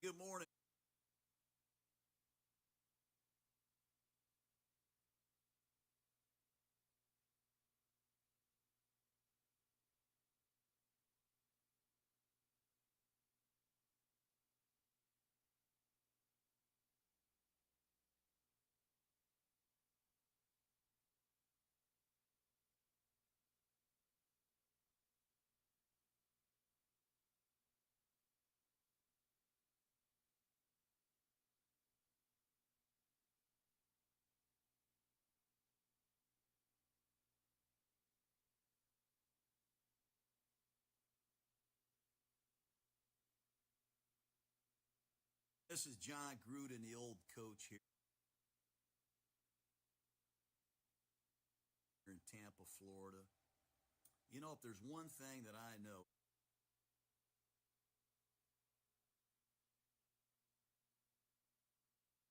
Good morning. This is John Gruden, the old coach here in Tampa, Florida. You know, if there's one thing that I know,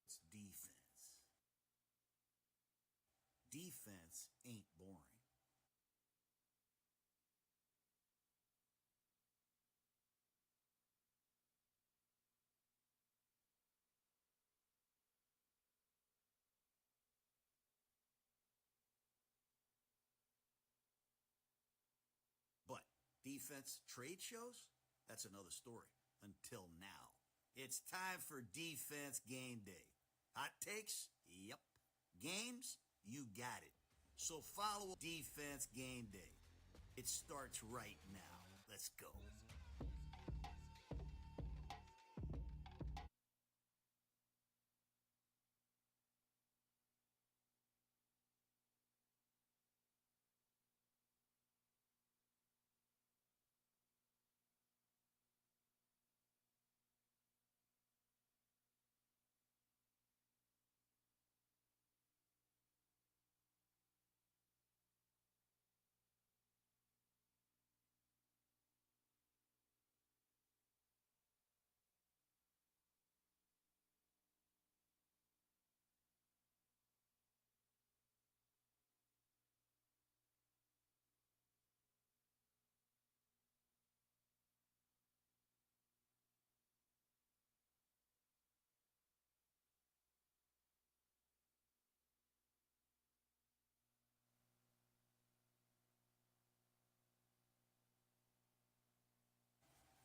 it's defense. Defense ain't boring. But defense trade shows? That's another story. Until now. It's time for Defense Game Day. Hot takes? Yep. Games? You got it. So follow Defense Game Day. It starts right now. Let's go.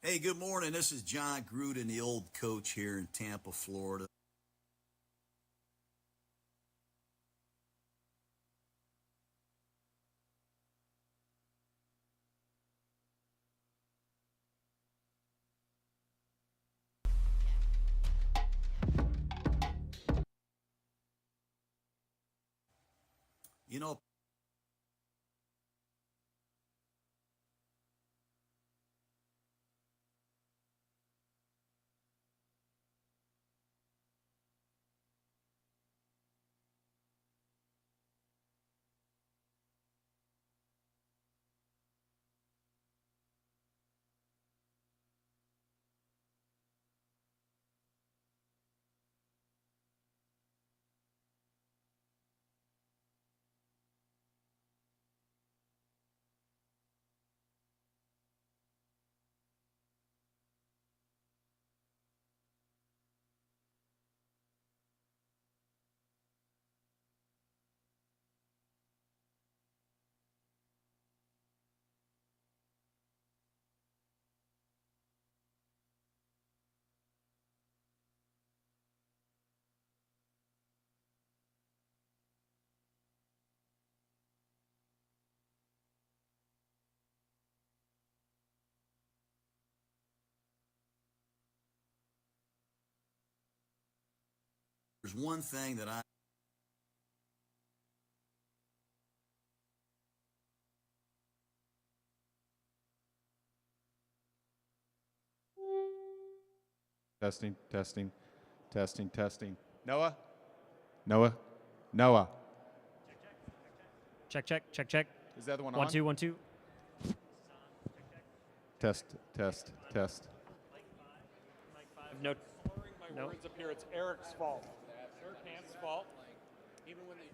Hey, good morning. This is John Gruden, the old coach here in Tampa, Florida. You know, there's one thing that I Testing, testing, testing, testing. Noah? Noah? Noah. Check, check, check, check. Is that the one One, on? two, 1, 2. Test, test, test. No. My No. words up here. It's Eric's fault. Eric Hans's fault. Even when you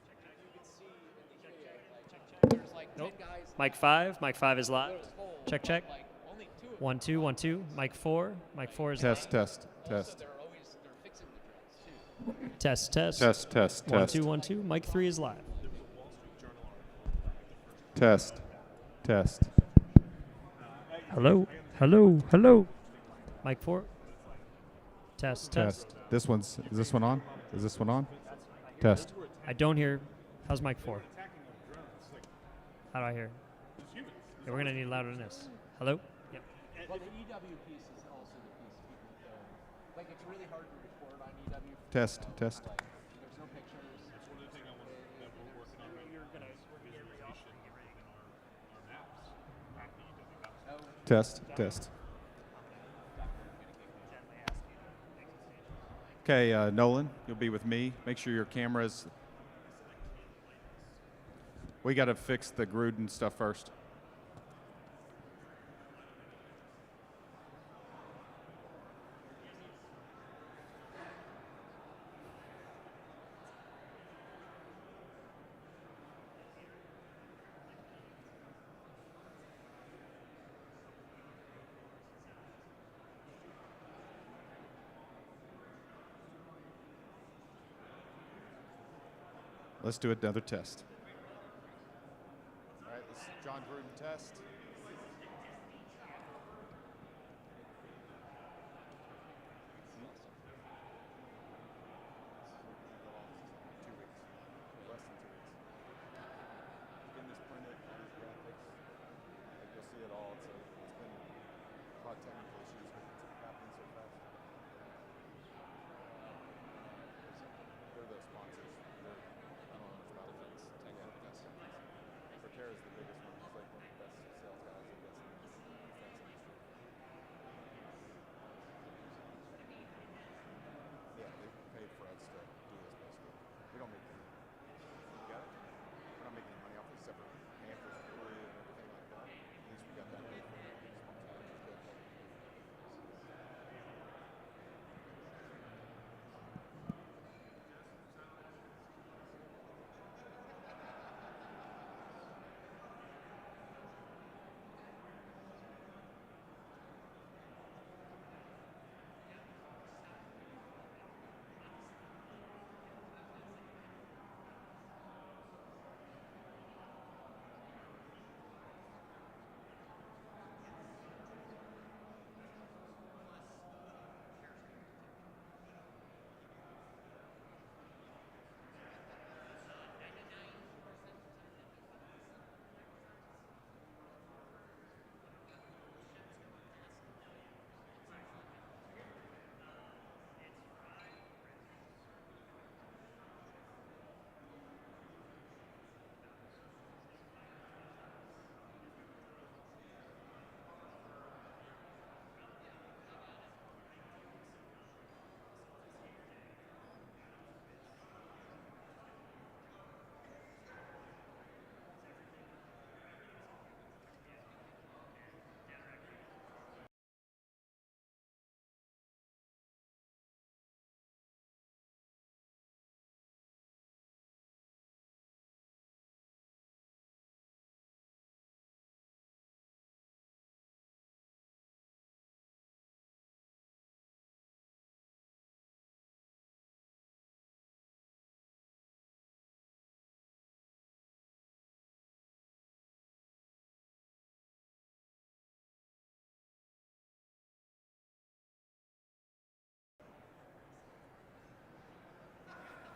can see in the there's like 10 Nope. guys. Mic 5. Mic 5 is live. There's holes, Check, check. Like only 2 of 1 2 1 2. Mic 4. Mic 4 is Test, test, test. They're fixing the drills too. test test. Test, test, 1 test. 2 1 2. Mic 3 is live. Test, test. Hello. Hello. Hello. Mic 4. Test test. Test. Is this one on? Is this one on? Test. I don't hear. How's mic 4? How do I hear? Yeah, we're going to need louder than this. Hello? Yep. Well, the EW piece is also the piece people don't. Like, it's really hard to record on EW. Test, test. Like, there's no pictures. That's one of the things I want that we're working on right now. Visualization in our maps. Back to EW. Test, test. Okay, Nolan, you'll be with me. Make sure your camera's. We got to fix the Gruden stuff first. Let's do another test. All right, this is John Gruden test.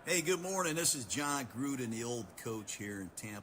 Hey, good morning. This is John Gruden, the old coach here in Tampa.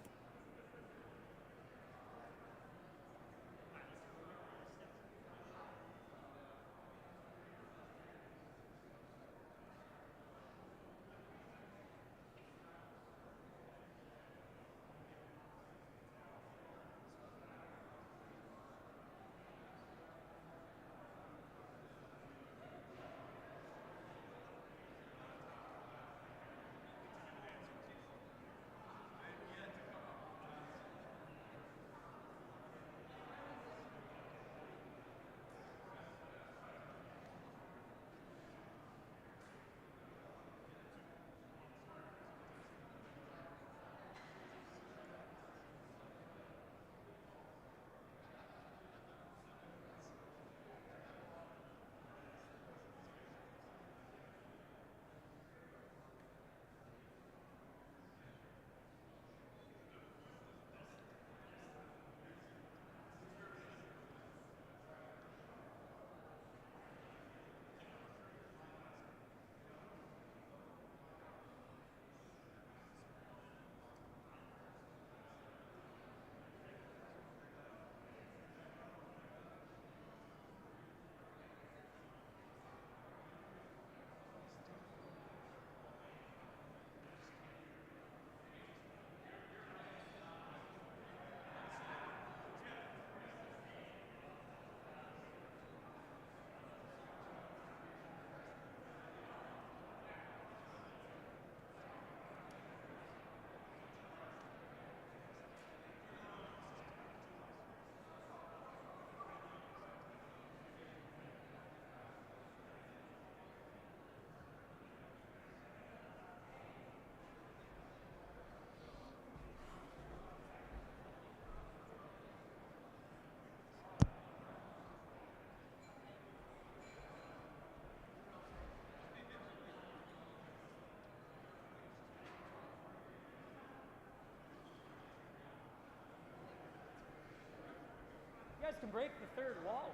guys can break the third wall.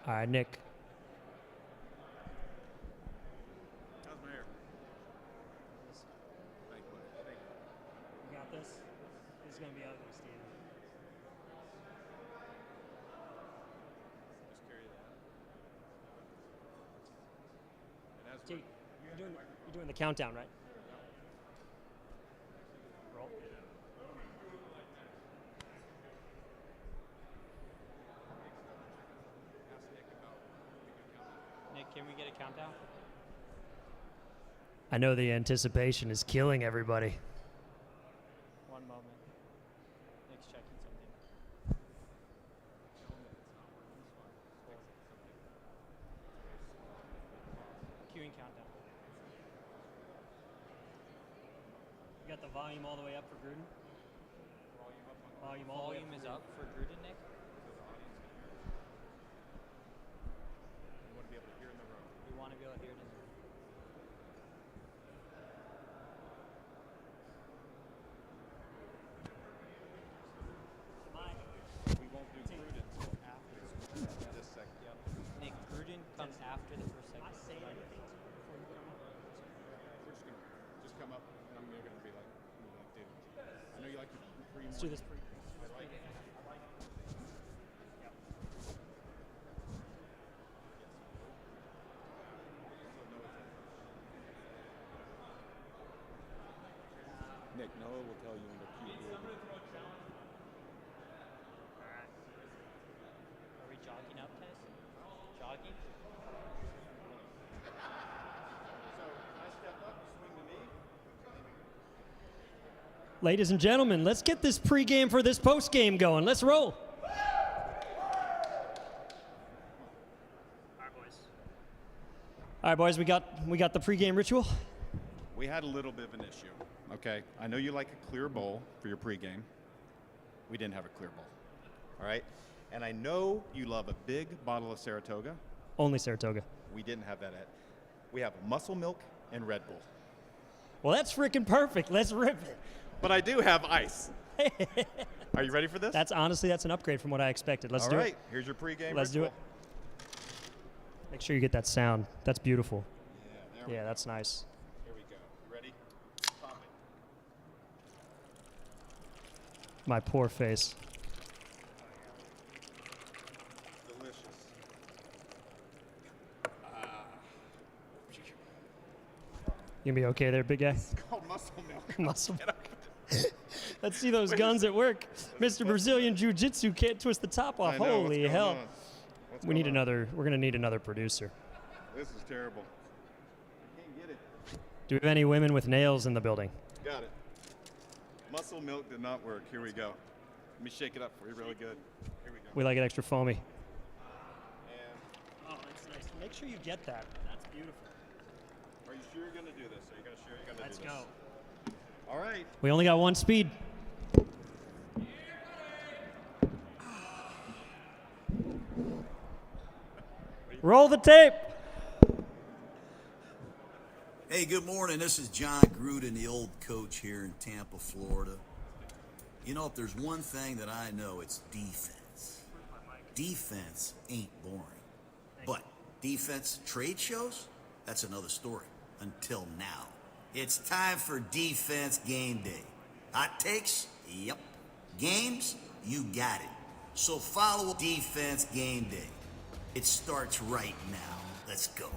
All right, Nick. How's my hair? Thank you. Thank you. You got this? This is going to be ugly, Steve. Just carry that. And as T, you're doing the countdown, right? Roll. Nick, can we get a countdown? I know the anticipation is killing everybody. One moment. Nick's checking something. Queuing countdown. You got the volume all the way up for Gruden? Volume all the way up. Volume is up for Gruden, Nick? you want to be able to hear in the room. We want to be able to hear it in the room. We won't do Gruden until after this second. Yep. Nick, Gruden comes after the first segment. Say anything before you come up. We're just gonna just come up, and I'm gonna be like David. I know you like to pre. Let's do this pre. I like it. Nick, Noah will tell you when to keep doing it. Are we jogging up, Tess? Jogging? So I step up, swing to me. Ladies and gentlemen, let's get this pregame for this postgame going. Let's roll. All right, boys, we got the pregame ritual. We had a little bit of an issue. Okay, I know you like a clear bowl for your pregame. We didn't have a clear bowl. All right, and I know you love a big bottle of Saratoga. Only Saratoga. We didn't have that at. We have muscle milk and Red Bull. Well, that's freaking perfect. Let's rip it. But I do have ice. Are you ready for this? That's an upgrade from what I expected. Let's All do right, it. here's your pregame Let's do ritual. it. Make sure you get that sound. That's beautiful. Yeah, there Yeah, that's nice. Here we go. You ready? Pop it. My poor face. Delicious. You gonna be okay there, big guy? It's called muscle milk. Muscle. Let's see those guns at work. Mr. Brazilian Jiu-Jitsu can't twist the top off. I know, what's Holy going hell. on? What's We need going on? we're gonna need another producer. This is terrible. Can't get it. Do we have any women with nails in the building? Got it. Muscle milk did not work. Here we go. Let me shake it up for you really good. Here we go. We like it extra foamy. And Oh, that's nice. Make sure you get that. That's beautiful. are you sure you're going to do this? Are you sure you're going to Let's do this? go. All right. We only got one speed. Roll the tape. Hey, good morning. This is John Gruden, the old coach here in Tampa, Florida. You know, if there's one thing that I know, it's defense. Defense ain't boring. But defense trade shows, that's another story. Until now. It's time for Defense Game Day. Hot takes? Yep. Games? You got it. So follow Defense Game Day. It starts right now. Let's go.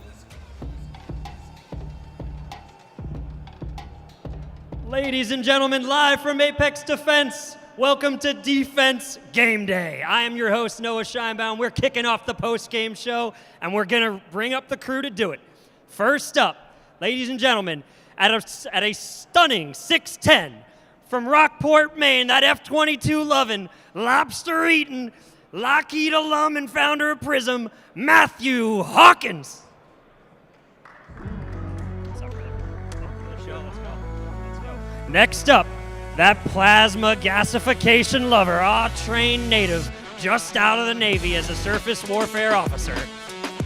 Ladies and gentlemen, live from Apex Defense, welcome to Defense Game Day. I am your host, Noah Scheinbaum. We're kicking off the post-game show, and we're going to bring up the crew to do it. First up, ladies and gentlemen, at a stunning 6'10", from Rockport, Maine, that F-22 loving, lobster eating, Lockheed alum and founder of Prism, Matthew Hawkins. Next up, that plasma gasification lover, trained native, just out of the Navy as a surface warfare officer.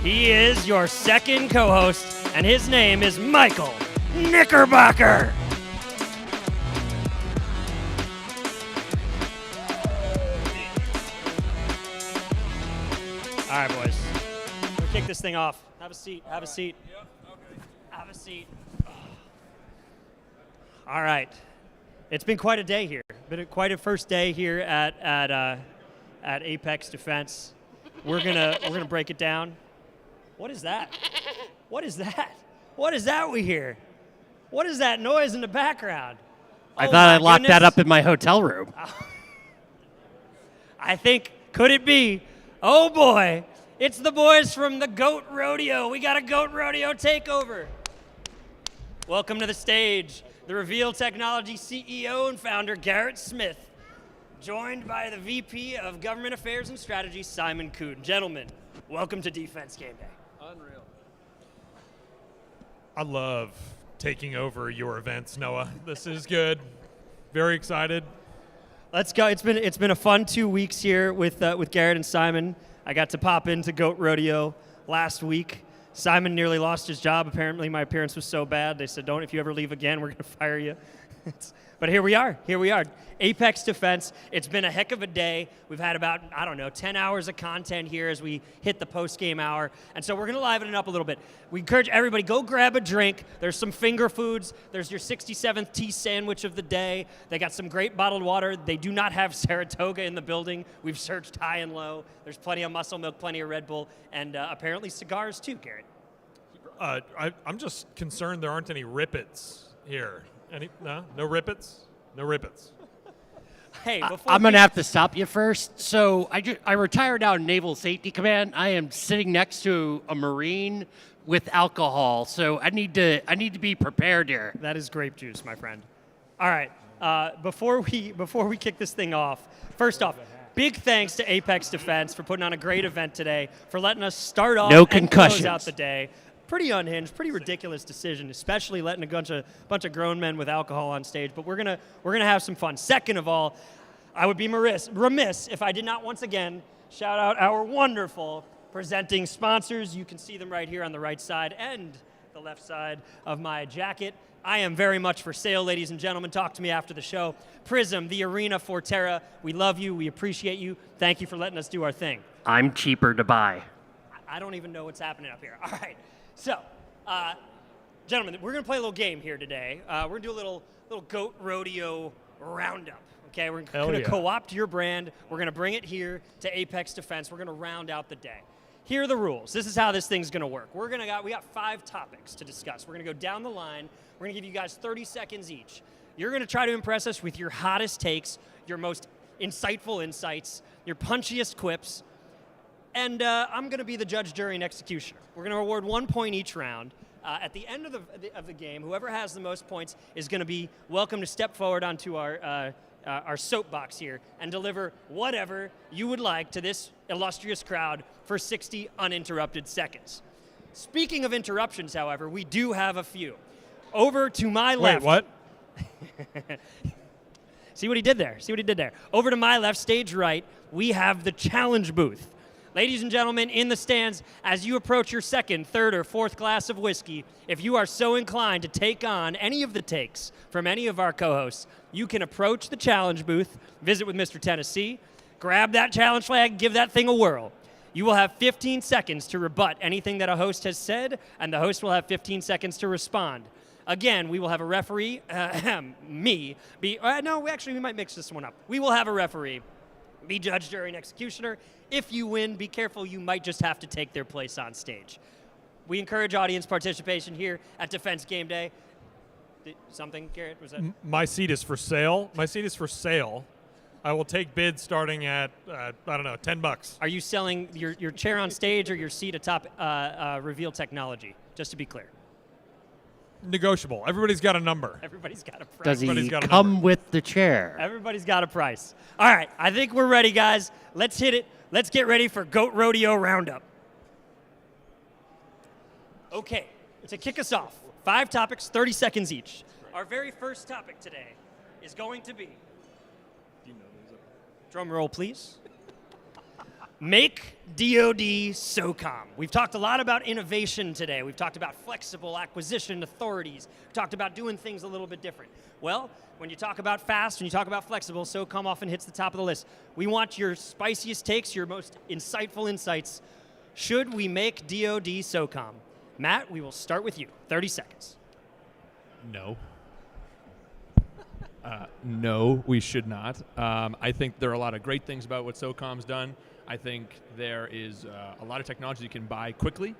He is your second co-host, and his name is Michael Knickerbocker. All right, boys. We'll kick this thing off. Have a seat. Have a seat. Have a seat. All right. It's been quite a day here. Been quite a first day here at Apex Defense. We're gonna break it down. What is that? What is that? What is that we hear? What is that noise in the background? I Oh thought I my locked that goodness. up in my hotel room. I think, could it be? Oh boy, it's the boys from the Goat Rodeo. We got a Goat Rodeo takeover. Welcome to the stage, the Reveal Technology CEO and founder, Garrett Smith, joined by the VP of Government Affairs and Strategy, Simon Coon. Gentlemen, welcome to Defense Game Day. Unreal. I love taking over your events, Noah. This is good. Very excited. Let's go. It's been a fun 2 weeks here with Garrett and Simon. I got to pop into Goat Rodeo last week. Simon nearly lost his job. Apparently, my appearance was so bad. They said, "Don't. If you ever leave again, we're going to fire you." But here we are. Here we are. Apex Defense. It's been a heck of a day. We've had about, 10 hours of content here as we hit the post-game hour. And so we're going to liven it up a little bit. We encourage everybody, go grab a drink. There's some finger foods. There's your 67th tea sandwich of the day. They got some great bottled water. They do not have Saratoga in the building. We've searched high and low. There's plenty of Muscle Milk, plenty of Red Bull, and apparently cigars too, Garrett. I'm just concerned there aren't any rippets here. No rippets? No rippets. Hey, before I'm going to have to stop you first. So I retired out of Naval Safety Command. I am sitting next to a Marine with alcohol, so I need to be prepared here. That is grape juice, my friend. All right. Before we kick this thing off, first off, big thanks to Apex Defense for putting on a great event today, for letting us start off No and concussions. close out the day. Pretty unhinged, pretty ridiculous decision, especially letting a bunch of grown men with alcohol on stage. But we're gonna have some fun. Second of all, I would be remiss if I did not once again shout out our wonderful presenting sponsors. You can see them right here on the right side and the left side of my jacket. I am very much for sale, ladies and gentlemen. Talk to me after the show. Prism, the Arena Forterra. We love you. We appreciate you. Thank you for letting us do our thing. I'm cheaper to buy. I don't even know what's happening up here. All right. So, gentlemen, we're going to play a little game here today. We're going to do a little Goat Rodeo roundup. Okay, we're going to co-opt your brand. We're going to bring it here to Apex Defense. We're going to round out the day. Here are the rules. This is how this thing's going to work. We got 5 topics to discuss. We're going to go down the line. We're going to give you guys 30 seconds each. You're going to try to impress us with your hottest takes, your most insightful insights, your punchiest quips. And I'm going to be the judge, jury, and executioner. We're going to award 1 point each round. At the end of the game, whoever has the most points is going to be welcome to step forward onto our soapbox here and deliver whatever you would like to this illustrious crowd for 60 uninterrupted seconds. Speaking of interruptions, however, we do have a few. Over to my left. Wait, what? See what he did there? Over to my left, stage right, we have the challenge booth. Ladies and gentlemen, in the stands, as you approach your second, third, or fourth glass of whiskey, if you are so inclined to take on any of the takes from any of our co-hosts, you can approach the challenge booth, visit with Mr. Tennessee, grab that challenge flag, give that thing a whirl. You will have 15 seconds to rebut anything that a host has said, and the host will have 15 seconds to respond. Again, we will have a referee, we might mix this one up. We will have a referee, be judge, jury, and executioner. If you win, be careful, you might just have to take their place on stage. We encourage audience participation here at Defense Game Day. Something, Garrett? Was that? My seat is for sale. I will take bids starting at, $10. Are you selling your chair on stage or your seat atop Reveal Technology? Just to be clear. Negotiable. Everybody's got a number. Everybody's got a price. Does Everybody's he got a come number. with the chair? Everybody's got a price. All right, I think we're ready, guys. Let's hit it. Let's get ready for Goat Rodeo Roundup. Okay, to kick us off, 5 topics, 30 seconds each. Our very first topic today is going to be, drum roll, please. Make DoD SOCOM. We've talked a lot about innovation today. We've talked about flexible acquisition authorities. We've talked about doing things a little bit different. Well, when you talk about fast, when you talk about flexible, SOCOM often hits the top of the list. We want your spiciest takes, your most insightful insights. Should we make DoD SOCOM? Matt, we will start with you. 30 seconds. No. No, we should not. I think there are a lot of great things about what SOCOM's done. I think there is a lot of technology you can buy quickly,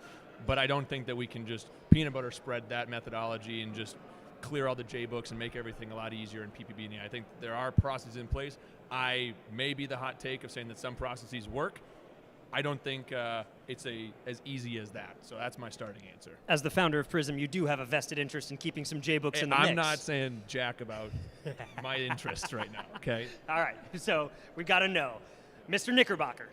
but I don't think that we can just peanut butter spread that methodology and just clear all the J-books and make everything a lot easier in PPB. I think there are processes in place. I may be the hot take of saying that some processes work. I don't think it's as easy as that. So that's my starting answer. As the founder of Prism, you do have a vested interest in keeping some J-books in the mix. I'm not saying jack about my interests right now, okay? All right, so we got to know. Mr. Knickerbocker.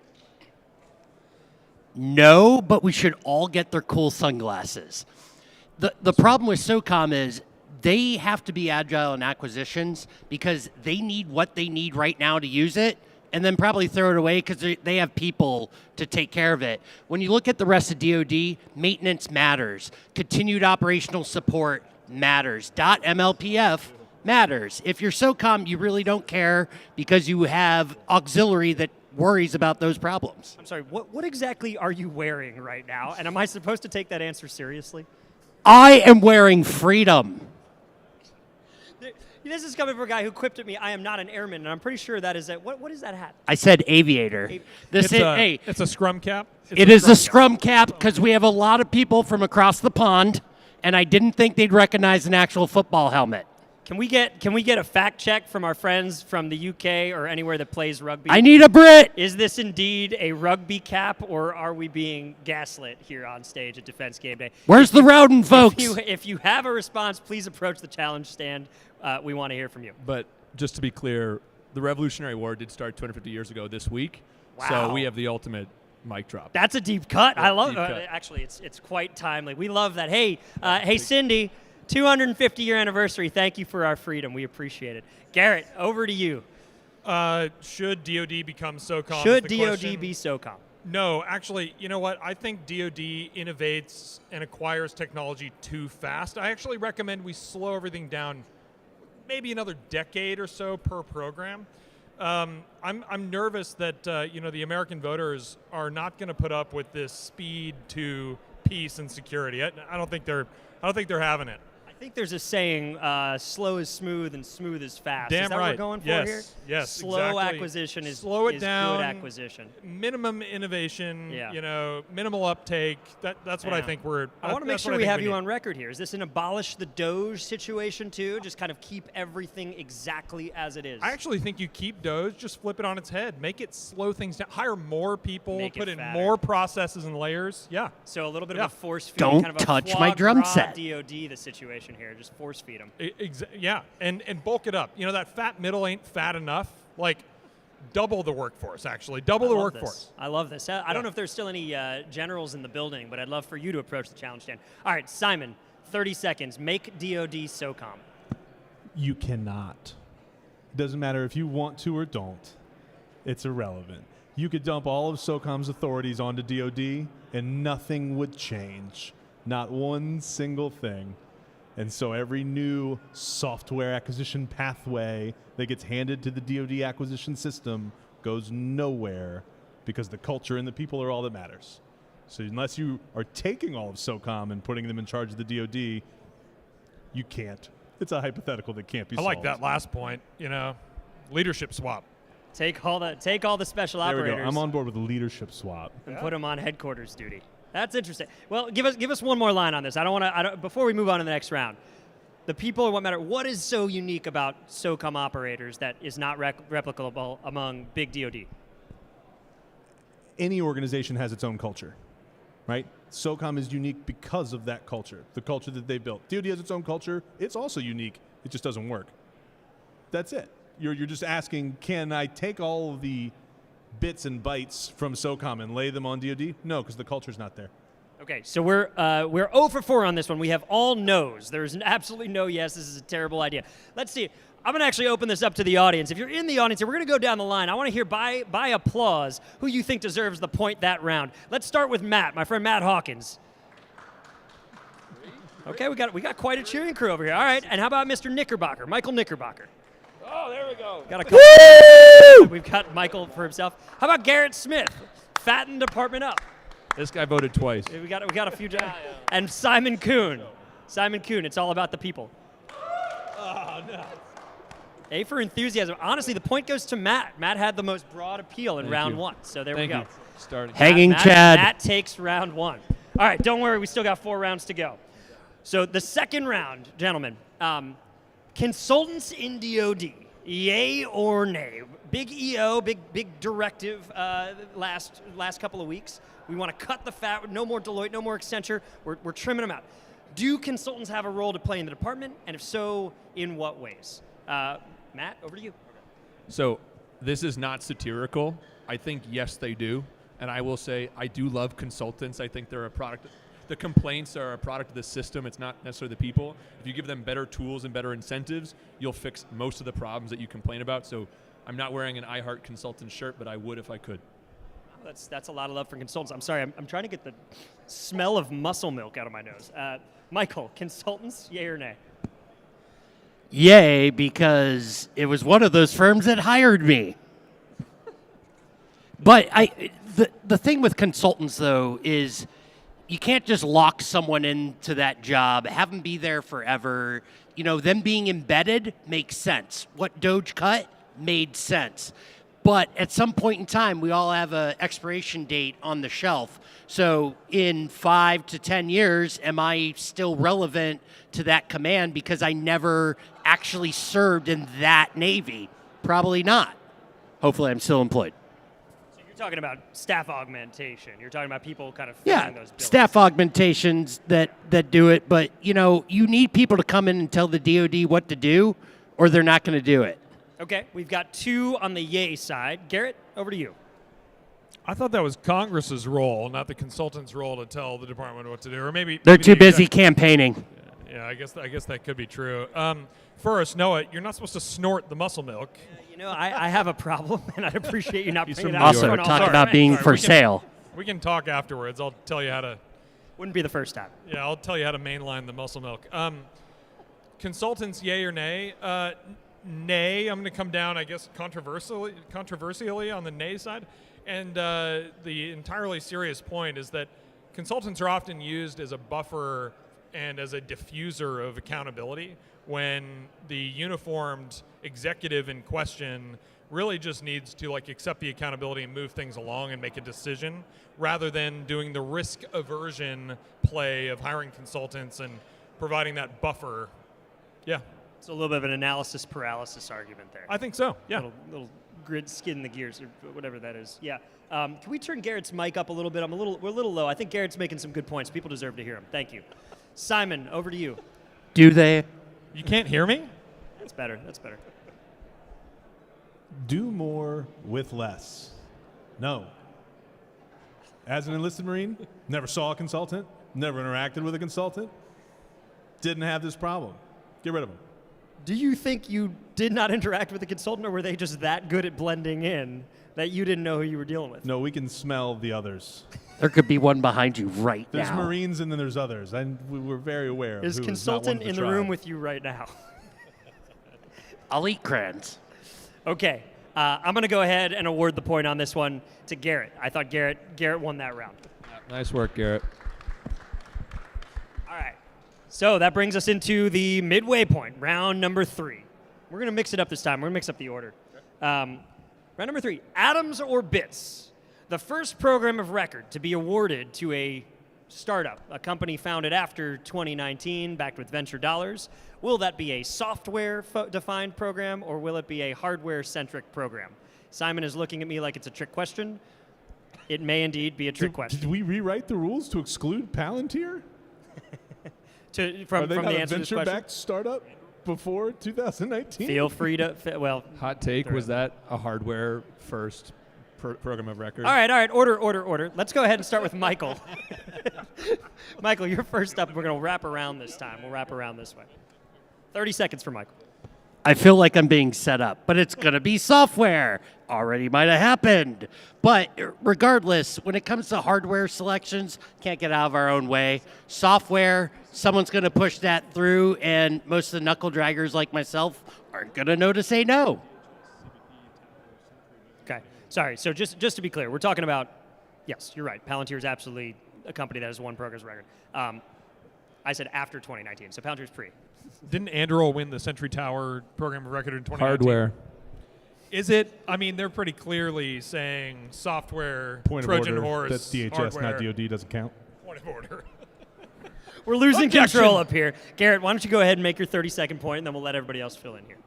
No, but we should all get their cool sunglasses. The problem with SOCOM is they have to be agile in acquisitions because they need what they need right now to use it and then probably throw it away because they have people to take care of it. When you look at the rest of DoD, maintenance matters. Continued operational support matters. .mlpf matters. If you're SOCOM, you really don't care because you have auxiliary that worries about those problems. I'm sorry, what exactly are you wearing right now? And am I supposed to take that answer seriously? I am wearing freedom. This is coming from a guy who quipped at me, I am not an airman, and I'm pretty sure that is it. What is that hat? I said aviator. It's a scrum cap. It is a scrum cap because we have a lot of people from across the pond, and I didn't think they'd recognize an actual football helmet. Can we get a fact check from our friends from the UK or anywhere that plays rugby? I need a Brit. Is this indeed a rugby cap, or are we being gaslit here on stage at Defense Game Day? Where's the Rowden folks? If you have a response, please approach the challenge stand. We want to hear from you. But just to be clear, the Revolutionary War did start 250 years ago this week. Wow. So we have the ultimate mic drop. That's a deep cut. Yeah, I love deep cut. Actually, it's quite timely. We love that. Hey, Cindy, 250-year anniversary. Thank you for our freedom. We appreciate it. Garrett, over to you. Should DoD become SOCOM? Should is the DoD question. be SOCOM? No, actually, you know what? I think DoD innovates and acquires technology too fast. I actually recommend we slow everything down maybe another decade or so per program. I'm nervous that the American voters are not going to put up with this speed to peace and security. I don't think they're having it. I think there's a saying, slow is smooth and smooth is fast. Damn is that right. what we're going for Yes, here? yes, Slow exactly. acquisition is Slow it is down. good acquisition. Minimum innovation, Yeah. minimal uptake. That's what I Yeah. think we're. I want to make that's what sure I we think have you need. on record here. Is this an abolish the Doge situation too? Just kind of keep everything exactly as it is? I actually think you keep Doge, just flip it on its head. Make it slow things down. Hire more people, Make it put in fatter. more processes and layers. Yeah. So a little bit Yeah. of a force feed, Don't kind of a touch foie my drum gras set. DoD, the situation here. Just force feed them. Yeah. And bulk it up. That fat middle ain't fat enough. Like, double the workforce, actually. Double the workforce. I love this. I don't know if there's still any generals in the building, but I'd love for you to approach the challenge stand. All right, Simon, 30 seconds. Make DoD SOCOM. You cannot. It doesn't matter if you want to or don't. It's irrelevant. You could dump all of SOCOM's authorities onto DoD, and nothing would change. Not one single thing. And so every new software acquisition pathway that gets handed to the DoD acquisition system goes nowhere because the culture and the people are all that matters. So unless you are taking all of SOCOM and putting them in charge of the DoD, you can't. It's a hypothetical that can't be I solved. like that last point. Leadership swap. Take all the special There we operators. go. I'm on board with the leadership swap. And put them on headquarters duty. That's interesting. Well, give us one more line on this. I don't want to. Before we move on to the next round, the people are what matter. What is so unique about SOCOM operators that is not replicable among big DoD? Any organization has its own culture, right? SOCOM is unique because of that culture, the culture that they built. DoD has its own culture. It's also unique. It just doesn't work. That's it. You're just asking, can I take all of the bits and bytes from SOCOM and lay them on DoD? No, because the culture's not there. Okay, so we're 0 for 4 on this one. We have all no's. There's absolutely no yes. This is a terrible idea. Let's see. I'm going to actually open this up to the audience. If you're in the audience, we're going to go down the line. I want to hear by applause who you think deserves the point that round. Let's start with Matt, my friend Matt Hawkins. Okay, we got quite a cheering crew over here. All right, and how about Mr. Knickerbocker, Michael Knickerbocker? Oh, there we go. Got a couple. We've got Michael for himself. How about Garrett Smith, fatten department up? This guy voted twice. We got a few. And Simon Kuhn. Simon Kuhn, it's all about the people. Oh, no. A for enthusiasm. Honestly, the point goes to Matt. Matt had the most broad appeal in Thank round you. one. So there Thank we go. you. Starting. Hanging Matt, Chad. Matt takes round one. All right, don't worry. We still got 4 rounds to go. So the second round, gentlemen, consultants in DoD, yay or nay? Big EO, big directive last couple of weeks. We want to cut the fat. No more Deloitte, no more Accenture. We're trimming them out. Do consultants have a role to play in the department? And if so, in what ways? Matt, over to you. So this is not satirical. I think, yes, they do. And I will say I do love consultants. I think they're a product. The complaints are a product of the system. It's not necessarily the people. If you give them better tools and better incentives, you'll fix most of the problems that you complain about. So I'm not wearing an I Heart Consultant shirt, but I would if I could. That's a lot of love for consultants. I'm sorry, I'm trying to get the smell of muscle milk out of my nose. Michael, consultants, yay or nay? Yay, because it was one of those firms that hired me. But the thing with consultants, though, is you can't just lock someone into that job, have them be there forever. You know, them being embedded makes sense. What Doge cut made sense. But at some point in time, we all have an expiration date on the shelf. So in 5 to 10 years, am I still relevant to that command because I never actually served in that Navy? Probably not. Hopefully I'm still employed. So you're talking about staff augmentation. You're talking about people kind of filling those bills. Staff augmentations that do it. But, you know, you need people to come in and tell the DOD what to do, or they're not going to do it. Okay, we've got 2 on the yay side. Garrett, over to you. I thought that was Congress's role, not the consultant's role, to tell the department what to do, or maybe They're maybe too the busy exec- campaigning. Yeah, I guess that could be true. First, Noah, you're not supposed to snort the muscle milk. You know, I have a problem, and I'd appreciate you not He's bringing it from out. New Also, York. front talk all about the being time. for sale. We can talk afterwards. I'll tell you how to. Wouldn't be the first time. Yeah, I'll tell you how to mainline the muscle milk. Consultants, yay or nay? Nay. I'm going to come down, I guess, controversially on the nay side. And the entirely serious point is that consultants are often used as a buffer and as a diffuser of accountability when the uniformed executive in question really just needs to accept the accountability and move things along and make a decision, rather than doing the risk aversion play of hiring consultants and providing that buffer. Yeah, It's a little bit of an analysis paralysis argument there. I think so. Yeah. Little grid skin the gears or whatever that is. Yeah. Can we turn Garrett's mic up a little bit? We're a little low. I think Garrett's making some good points. People deserve to hear him. Thank you. Simon, over to you. Do they? You can't hear me? That's better. That's better. Do more with less. No. As an enlisted Marine, never saw a consultant, never interacted with a consultant, didn't have this problem. Get rid of them. Do you think you did not interact with the consultant, or were they just that good at blending in that you didn't know who you were dealing with? No, we can smell the others. There could be one behind you right There's now. Marines and then there's others. And we're very aware of Is who consultant is not one of in the tribe. room with you right now? I'll eat crayons. Okay. I'm going to go ahead and award the point on this one to Garrett. I thought Garrett won that round. Nice work, Garrett. All right. So that brings us into the midway point, round number 3. We're going to mix it up this time. We're going to mix up the order. Round number 3, atoms or bits. The first program of record to be awarded to a startup, a company founded after 2019, backed with venture dollars. Will that be a software-defined program, or will it be a hardware-centric program? Simon is looking at me like it's a trick question. It may indeed be a trick question. Did we rewrite the rules to exclude Palantir? From Are they the not a answer to this question? venture-backed startup before 2019? Feel free to, well. Hot take, was that a hardware first program of record? All right. Order. Let's go ahead and start with Michael. Michael, you're first up. We're going to wrap around this time. We'll wrap around this way. 30 seconds for Michael. I feel like I'm being set up, but it's going to be software. Already might have happened. But regardless, when it comes to hardware selections, can't get out of our own way. Software, someone's going to push that through, and most of the knuckle draggers like myself aren't going to know to say no. Okay. Sorry. So just to be clear, we're talking about, yes, you're right. Palantir is absolutely a company that has won progress record. I said after 2019, so Palantir's pre. Didn't Anduril win the Sentry Tower program of record in 2019? Hardware. Is it? I mean, they're pretty clearly saying software, Point of Trojan order. horse, That's DHS, hardware. not DoD. Doesn't count. Point of order. We're losing Objection. control up here. Garrett, why don't you go ahead and make your 30-second point, and then we'll let everybody else fill in here.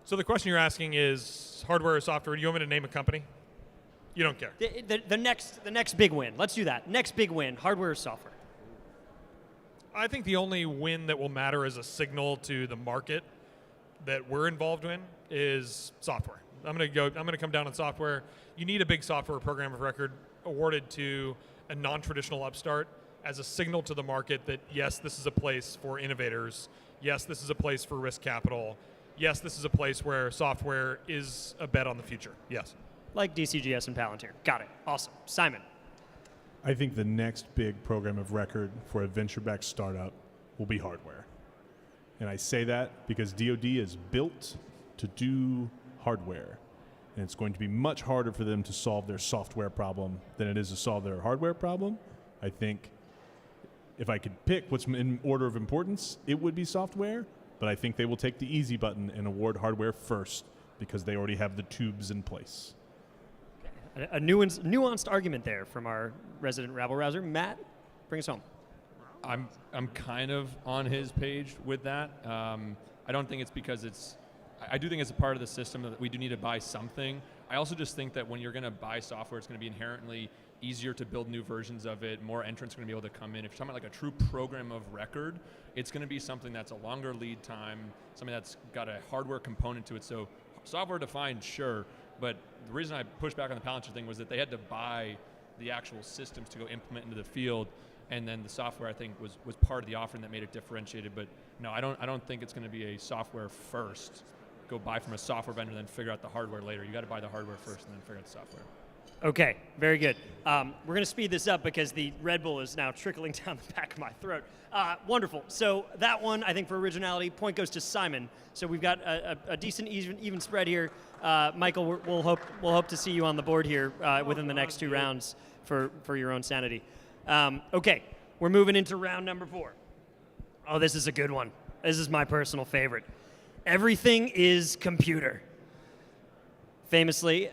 So the question you're asking is hardware or software? Do you want me to name a company? You don't care. The next big win. Let's do that. Next big win, hardware or software? I think the only win that will matter as a signal to the market that we're involved in is software. I'm going to come down on software. You need a big software program of record awarded to a non-traditional upstart as a signal to the market that yes, this is a place for innovators. Yes, this is a place for risk capital. Yes, this is a place where software is a bet on the future. Yes. Like DCGS and Palantir. Got it. Awesome. Simon. I think the next big program of record for a venture-backed startup will be hardware. And I say that because DoD is built to do hardware. And it's going to be much harder for them to solve their software problem than it is to solve their hardware problem. I think if I could pick what's in order of importance, it would be software. But I think they will take the easy button and award hardware first because they already have the tubes in place. A nuanced argument there from our resident rabble-rouser. Matt, bring us home. I'm kind of on his page with that. I don't think it's because I do think it's a part of the system that we do need to buy something. I also just think that when you're going to buy software, it's going to be inherently easier to build new versions of it. More entrants are going to be able to come in. If you're talking about like a true program of record, it's going to be something that's a longer lead time, something that's got a hardware component to it. So software defined, sure. But the reason I pushed back on the Palantir thing was that they had to buy the actual systems to go implement into the field, and then the software I think was part of the offering that made it differentiated. But no, I don't think it's going to be a software first. Go buy from a software vendor, then figure out the hardware later. You got to buy the hardware first, and then figure out the software. Okay, very good. We're going to speed this up because the Red Bull is now trickling down the back of my throat. Wonderful. So that one, I think for originality, point goes to Simon. So we've got a decent even spread here. Michael, we'll hope to see you on the board here within the next 2 rounds for your own sanity. Okay, we're moving into round number 4. Oh, this is a good one. This is my personal favorite. Everything is computer. Famously,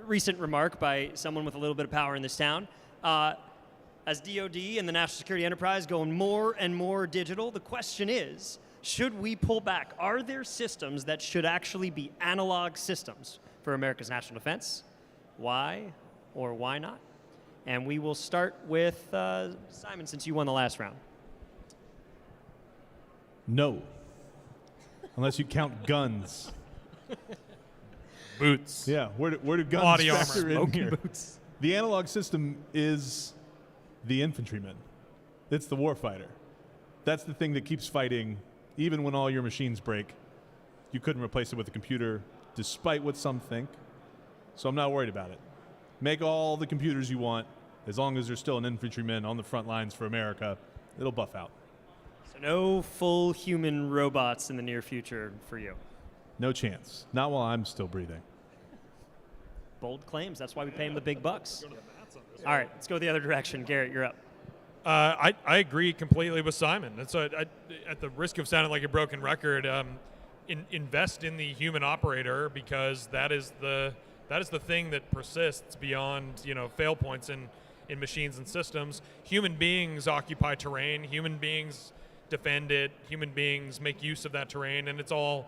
recent remark by someone with a little bit of power in this town. As DoD and the National Security Enterprise going more and more digital, the question is, should we pull back? Are there systems that should actually be analog systems for America's national defense? Why or why not? And we will start with Simon, since you won the last round. No. Unless you count guns. Boots. Yeah, where do guns Body armor. factor in Smoking here? boots. The analog system is the infantryman. It's the warfighter. That's the thing that keeps fighting, even when all your machines break. You couldn't replace it with a computer, despite what some think. So I'm not worried about it. Make all the computers you want, as long as there's still an infantryman on the front lines for America, it'll buff out. So no full human robots in the near future for you. No chance. Not while I'm still breathing. Bold claims. That's why we pay him the big bucks. All right, let's go the other direction. Garrett, you're up. I agree completely with Simon. That's at the risk of sounding like a broken record. Invest in the human operator, because that is the thing that persists beyond fail points in machines and systems. Human beings occupy terrain. Human beings defend it. Human beings make use of that terrain, and it's all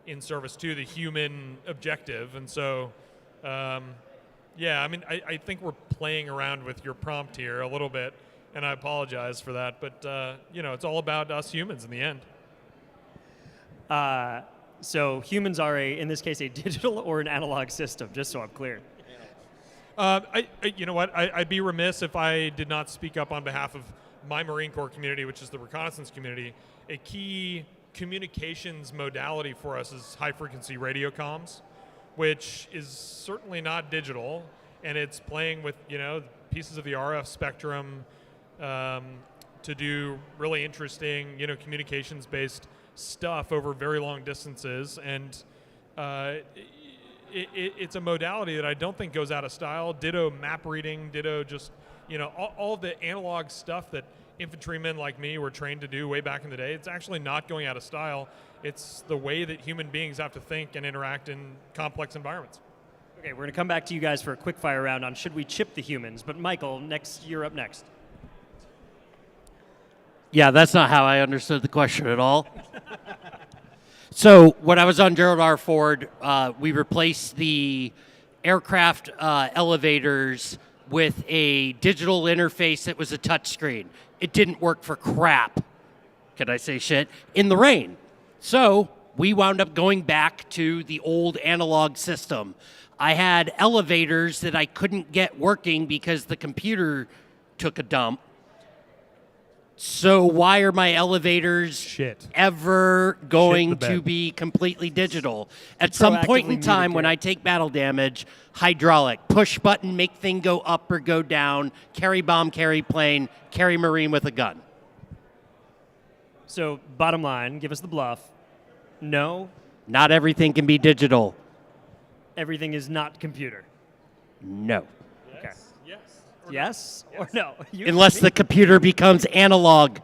in service to the human objective. And so, I think we're playing around with your prompt here a little bit, and I apologize for that. But, it's all about us humans in the end. So humans are, in this case, a digital or an analog system, just so I'm clear. You know what? I'd be remiss if I did not speak up on behalf of my Marine Corps community, which is the reconnaissance community. A key communications modality for us is high-frequency radio comms, which is certainly not digital, and it's playing with pieces of the RF spectrum to do really interesting communications-based stuff over very long distances, and it's a modality that I don't think goes out of style. Ditto map reading, ditto just all the analog stuff that infantrymen like me were trained to do way back in the day. It's actually not going out of style. It's the way that human beings have to think and interact in complex environments. Okay, we're going to come back to you guys for a quick fire round on should we chip the humans. But Michael, you're up next. Yeah, that's not how I understood the question at all. So when I was on Gerald R. Ford, we replaced the aircraft elevators with a digital interface that was a touchscreen. It didn't work for crap, can I say shit, in the rain. So we wound up going back to the old analog system. I had elevators that I couldn't get working because the computer took a dump. So why are my elevators ever going to be completely digital? At some point in time when I take battle damage, hydraulic, push button, make thing go up or go down, carry bomb, carry plane, carry marine with a gun. So bottom line, give us the bluff. No. Not everything can be digital. Everything is not computer. No. Okay. Yes or no? Unless the computer becomes analog.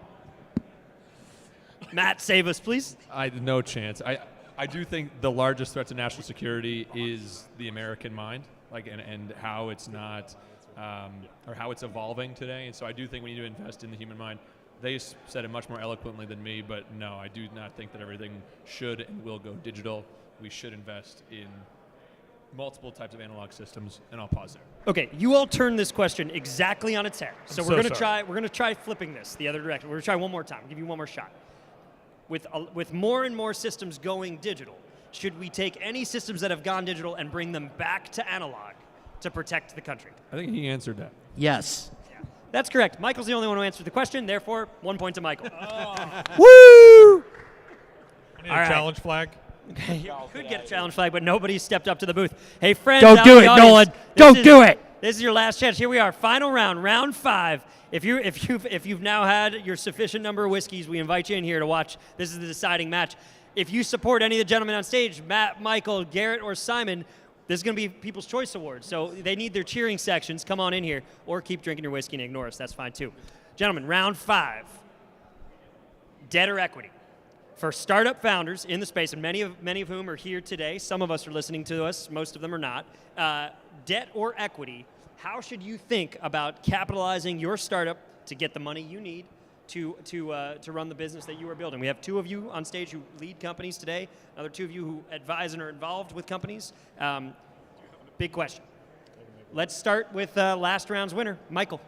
Matt, save us, please. No chance. I do think the largest threat to national security is the American mind, and how it's not, or how it's evolving today. And so I do think we need to invest in the human mind. They said it much more eloquently than me, but no, I do not think that everything should and will go digital. We should invest in multiple types of analog systems, and I'll pause there. Okay, you all turned this question exactly on its head. So we're sorry. going to try flipping this the other direction. We're going to try one more time. Give you one more shot. With more and more systems going digital, should we take any systems that have gone digital and bring them back to analog to protect the country? I think he answered that. Yes. That's correct. Michael's the only one who answered the question, therefore 1 point to Michael. Woo! I need a challenge flag. Okay, you could get a challenge flag, but nobody stepped up to the booth. Hey, friends, Don't out do in it, the audience, Nolan. Don't do it. This is your last chance. Here we are, final round, round 5. If you've now had your sufficient number of whiskeys, we invite you in here to watch. This is the deciding match. If you support any of the gentlemen on stage, Matt, Michael, Garrett, or Simon, this is going to be People's Choice Awards. So they need their cheering sections. Come on in here, or keep drinking your whiskey and ignore us. That's fine too. Gentlemen, round 5. Debt or equity. For startup founders in the space, and many of whom are here today, some of us are listening to us, most of them are not. Debt or equity, how should you think about capitalizing your startup to get the money you need to run the business that you are building? We have 2 of you on stage who lead companies today, another 2 of you who advise and are involved with companies. Big question. Let's start with last round's winner, Michael.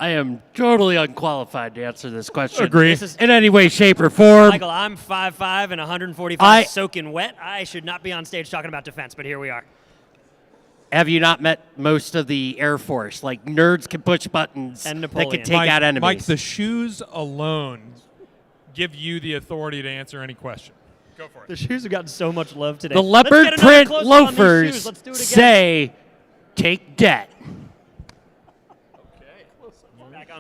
I am totally unqualified to answer this question. Agree. In any way, shape, or form. Michael, I'm 5'5" and 145 soaking wet. I should not be on stage talking about defense, but here we are. Have you not met most of the Air Force? Like, nerds can push buttons And that Napoleon. can take out enemies. Mike, the shoes alone give you the authority to answer any question. Go for it. The shoes have gotten so much love today. The Let's leopard get another print close-up on these loafers shoes. Let's do it again. say, take debt.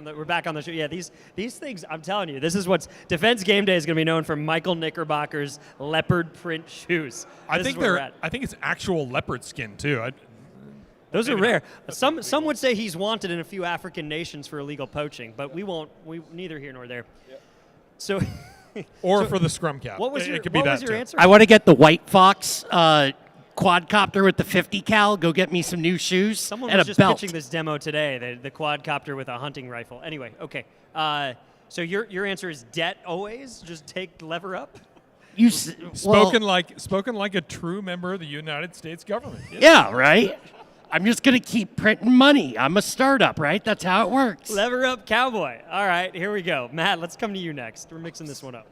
We're back on the show. Yeah, these things, I'm telling you, this is what's Defense Game Day is going to be known for Michael Knickerbocker's leopard print shoes. I think it's actual leopard skin too. Those are rare. Some would say he's wanted in a few African nations for illegal poaching, but we neither here nor there. So Or for the scrum cap. What was your, it could be that your too. answer? I want to get the White Fox quadcopter with the 50 cal. Go get me some new shoes Someone and was a just belt. pitching this demo today, the quadcopter with a hunting rifle. Anyway, okay. So your answer is debt always? Just take lever up? Spoken like a true member of the United States government. Yeah, right? I'm just going to keep printing money. I'm a startup, right? That's how it works. Lever up cowboy. All right, here we go. Matt, let's come to you next. We're mixing this one up.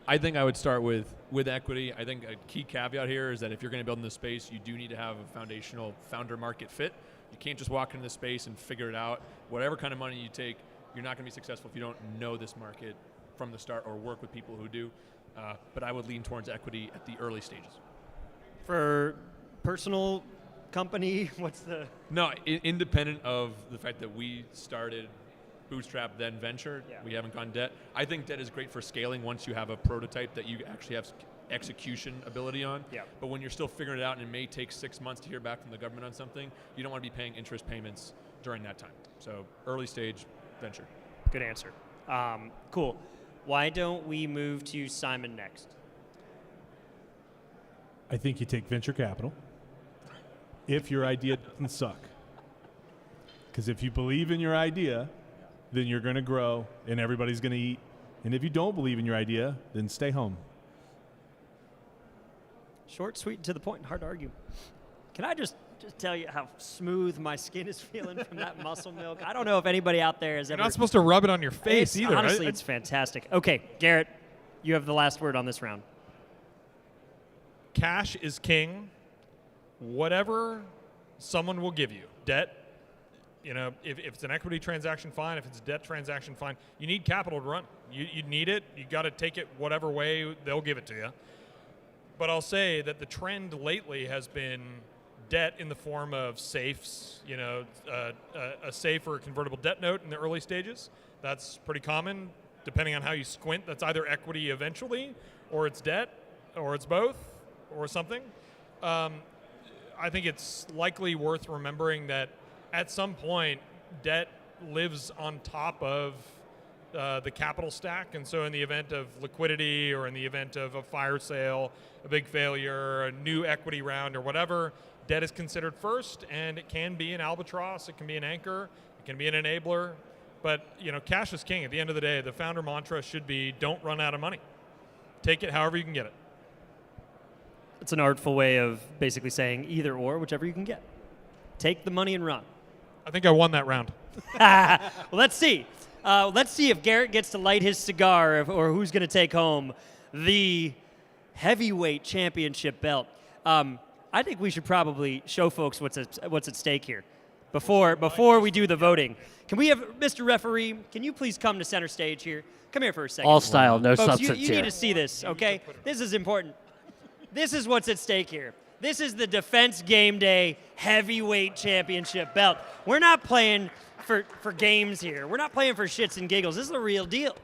I think I would start with equity. I think a key caveat here is that if you're going to build in this space, you do need to have a foundational founder market fit. You can't just walk into this space and figure it out. Whatever kind of money you take, you're not going to be successful if you don't know this market from the start or work with people who do. But I would lean towards equity at the early stages. For personal company, what's the... No, independent of the fact that we started bootstrap, then venture, we haven't gone debt. I think debt is great for scaling once you have a prototype that you actually have execution ability on. Yeah. But when you're still figuring it out and it may take 6 months to hear back from the government on something, you don't want to be paying interest payments during that time. So early stage venture. Good answer. Cool. Why don't we move to Simon next? I think you take venture capital if your idea doesn't suck. Because if you believe in your idea, then you're going to grow and everybody's going to eat. And if you don't believe in your idea, then stay home. Short, sweet, and to the point. Hard to argue. Can I just tell you how smooth my skin is feeling from that muscle milk? I don't know if anybody out there has You're ever... not supposed to rub it on your face either. Honestly, it's fantastic. Okay, Garrett, you have the last word on this round. Cash is king. Whatever someone will give you. Debt, if it's an equity transaction, fine. If it's a debt transaction, fine. You need capital to run. You need it. You got to take it whatever way they'll give it to you. But I'll say that the trend lately has been debt in the form of safes, a safe or a convertible debt note in the early stages. That's pretty common. Depending on how you squint, that's either equity eventually, or it's debt, or it's both, or something. I think it's likely worth remembering that at some point, debt lives on top of the capital stack, and so in the event of liquidity or in the event of a fire sale, a big failure, a new equity round or whatever, debt is considered first, and it can be an albatross, it can be an anchor, it can be an enabler, but cash is king. At the end of the day, the founder mantra should be don't run out of money. Take it however you can get it. It's an artful way of basically saying either or, whichever you can get. Take the money and run. I think I won that round. Well, let's see. Let's see if Garrett gets to light his cigar or who's going to take home the heavyweight championship belt. I think we should probably show folks what's at stake here before we do the voting. Can we have, Mr. Referee, can you please come to center stage here? Come here for a second. All style, no Folks, substance you here. need to see this, okay? This is important. This is what's at stake here. This is the Defense Game Day Heavyweight Championship belt. We're not playing for games here. We're not playing for shits and giggles. This is the real deal.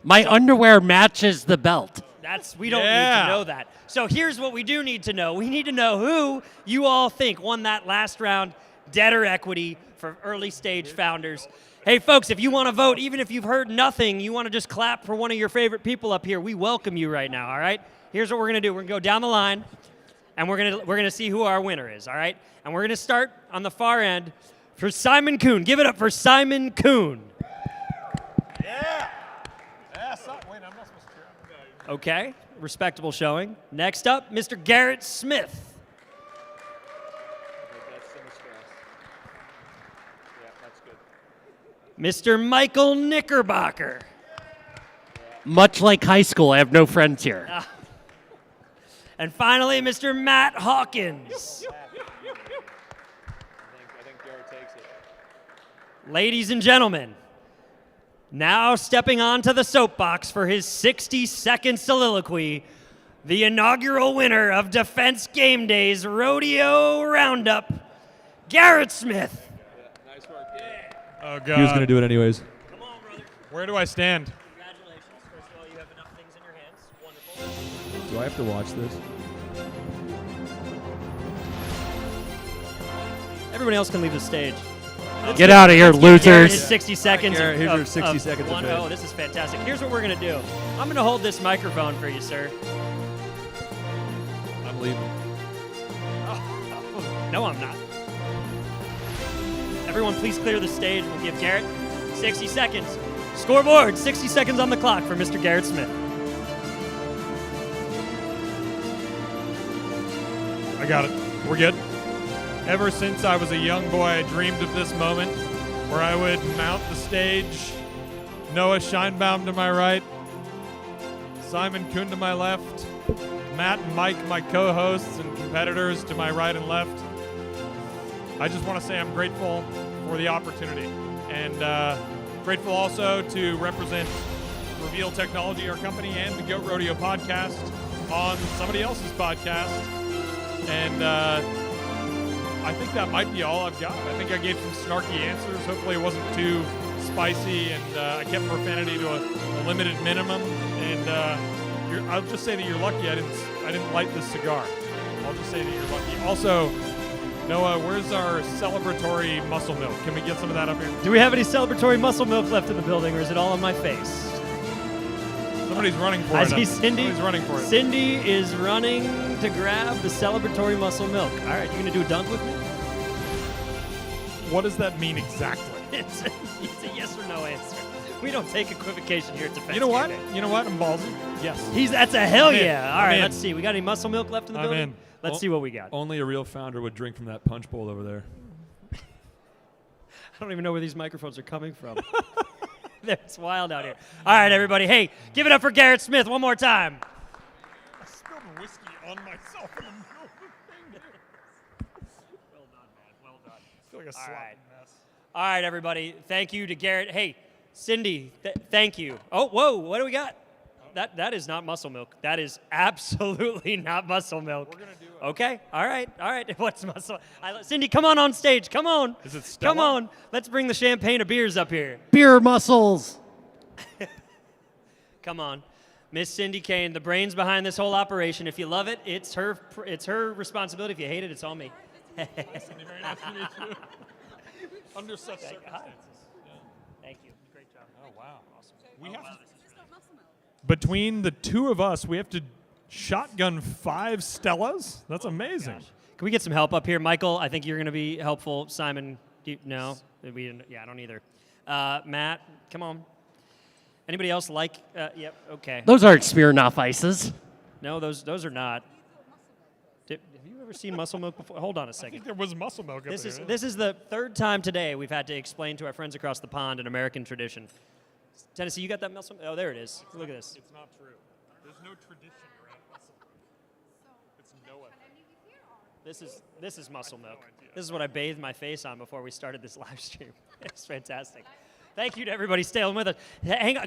My underwear matches the belt. We don't need to know that. So here's what we do need to know. We need to know who you all think won that last round, debt or equity for early stage founders. Hey, folks, if you want to vote, even if you've heard nothing, you want to just clap for one of your favorite people up here, we welcome you right now, all right? Here's what we're going to do. We're going to go down the line, and we're going to see who our winner is, all right? And we're going to start on the far end for Simon Kuhn. Give it up for Simon Kuhn. Yeah. Wait, I'm not supposed to cheer. Okay, respectable showing. Next up, Mr. Garrett Smith. Mr. Michael Knickerbocker. Much like high school, I have no friends here. And finally, Mr. Matt Hawkins. I think Garrett takes it. Ladies and gentlemen, now stepping onto the soapbox for his 60-second soliloquy, the inaugural winner of Defense Game Day's Rodeo Roundup, Garrett Smith. Yeah, nice work. Oh, God. He was going to do it anyways. Come on, brother. Where do I stand? Congratulations. First of all, you have enough things in your hands. Wonderful. Do I have to watch this? Everybody else can leave the stage. Get out of here, Garrett his losers. 60 seconds. Garrett, here's of- your 60 of seconds of one- fame. Oh, this is fantastic. Here's what we're going to do. I'm going to hold this microphone for you, sir. I'm leaving. Oh, no, I'm not. Everyone, please clear the stage. We'll give Garrett 60 seconds. Scoreboard, 60 seconds on the clock for Mr. Garrett Smith. I got it. We're good. Ever since I was a young boy, I dreamed of this moment where I would mount the stage, Noah Scheinbaum to my right, Simon Kuhn to my left, Matt and Mike, my co-hosts and competitors, to my right and left. I just want to say I'm grateful for the opportunity, and grateful also to represent Reveal Technology, our company, and the Goat Rodeo podcast on somebody else's podcast. And I think that might be all I've got. I think I gave some snarky answers. Hopefully it wasn't too spicy, and I kept profanity to a limited minimum. And I'll just say that you're lucky I didn't light this cigar. I'll just say that you're lucky. Also, Noah, where's our celebratory muscle milk? Can we get some of that up here? Do we have any celebratory muscle milk left in the building, or is it all on my face? Somebody's running for I it. see Cindy. Somebody's running for it. Cindy is running to grab the celebratory muscle milk. All right, you gonna do a dunk with me? What does that mean exactly? It's a yes or no answer. We don't take equivocation here at Defense. You know what? Game Day. You know what? I'm ballsy. Yes. That's a hell I'm in. yeah. All I'm right, in. let's see. We got any muscle milk left in the I'm building? in. Let's see what we got. Only a real founder would drink from that punch bowl over there. I don't even know where these microphones are coming from. It's wild out here. All right, everybody. Hey, give it up for Garrett Smith one more time. I spilled whiskey on myself in the middle of the thing. Well done, man. Well done. I feel like a All sloppy right. mess. All right, everybody. Thank you to Garrett. Hey, Cindy, thank you. Oh, whoa, what do we got? That is not muscle milk. That is absolutely not muscle milk. We're gonna do it. Okay. All right. What's muscle? Cindy, come on stage. Come on. Is it Stella? Come on. Let's bring the champagne of beers up here. Beer muscles. Come on. Miss Cindy Kane, the brains behind this whole operation. If you love it, it's her responsibility. If you hate it, it's all me. Cindy, very nice to meet you. Under such circumstances. Thank you. Great job. Oh, wow. Awesome. We have to, between the two of us, we have to shotgun 5 Stellas? That's amazing. Can we get some help up here? Michael, I think you're going to be helpful. Simon, no? I don't either. Matt, come on. Anybody else like? Yep, okay. Those aren't Smirnoff ices. No, those are not. Have you ever seen muscle milk before? Hold on a I second. think there was muscle milk up This there. is the third time today we've had to explain to our friends across the pond an American tradition. Tennessee, you got that muscle? Oh, there it is. Look at this. It's not true. There's no tradition around muscle milk. It's Noah. This is muscle milk. This is what I bathed my face on before we started this live stream. It's fantastic. Thank you to everybody staying with us.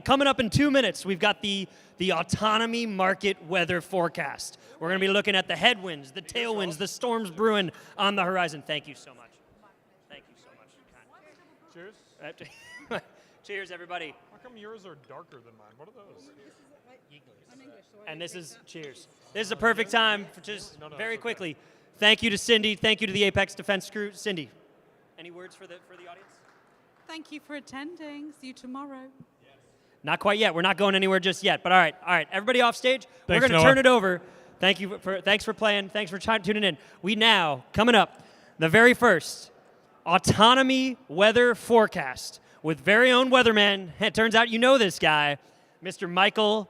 Coming up in 2 minutes, we've got the autonomy market weather forecast. We're going to be looking at the headwinds, the tailwinds, the storms brewing on the horizon. Thank you so much. Thank you so much. Cheers. Cheers, everybody. How come yours are darker than mine? What are those? And this is cheers. This is a perfect time for just No, very it's okay. quickly. Thank you to Cindy. Thank you to the Apex Defense crew. Cindy, any words for the audience? Thank you for attending. See you tomorrow. Not quite yet. We're not going anywhere just yet. But all right. Everybody off stage. We're Thanks, going to Noah. turn it over. Thanks for playing. Thanks for tuning in. We now coming up the very first autonomy weather forecast with very own weatherman. It turns out you know this guy, Mr. Michael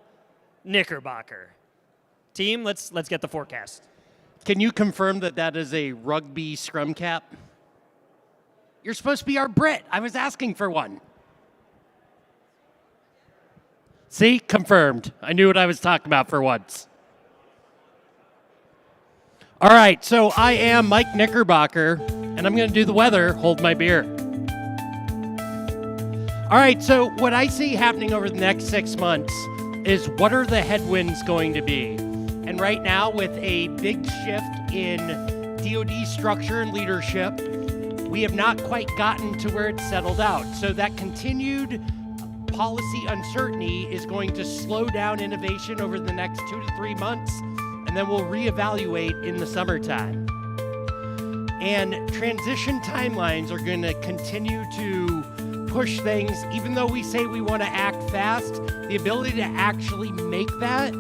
Knickerbocker. Team, let's get the forecast. Can you confirm that is a rugby scrum cap? You're supposed to be our Brit. I was asking for one. See? Confirmed. I knew what I was talking about for once. All right, so I am Mike Knickerbocker, and I'm going to do the weather. Hold my beer. All right, so what I see happening over the next 6 months is what are the headwinds going to be? And right now, with a big shift in DoD structure and leadership, we have not quite gotten to where it's settled out. So that continued policy uncertainty is going to slow down innovation over the next 2 to 3 months, and then we'll reevaluate in the summertime. And transition timelines are going to continue to push things. Even though we say we want to act fast, the ability to actually make that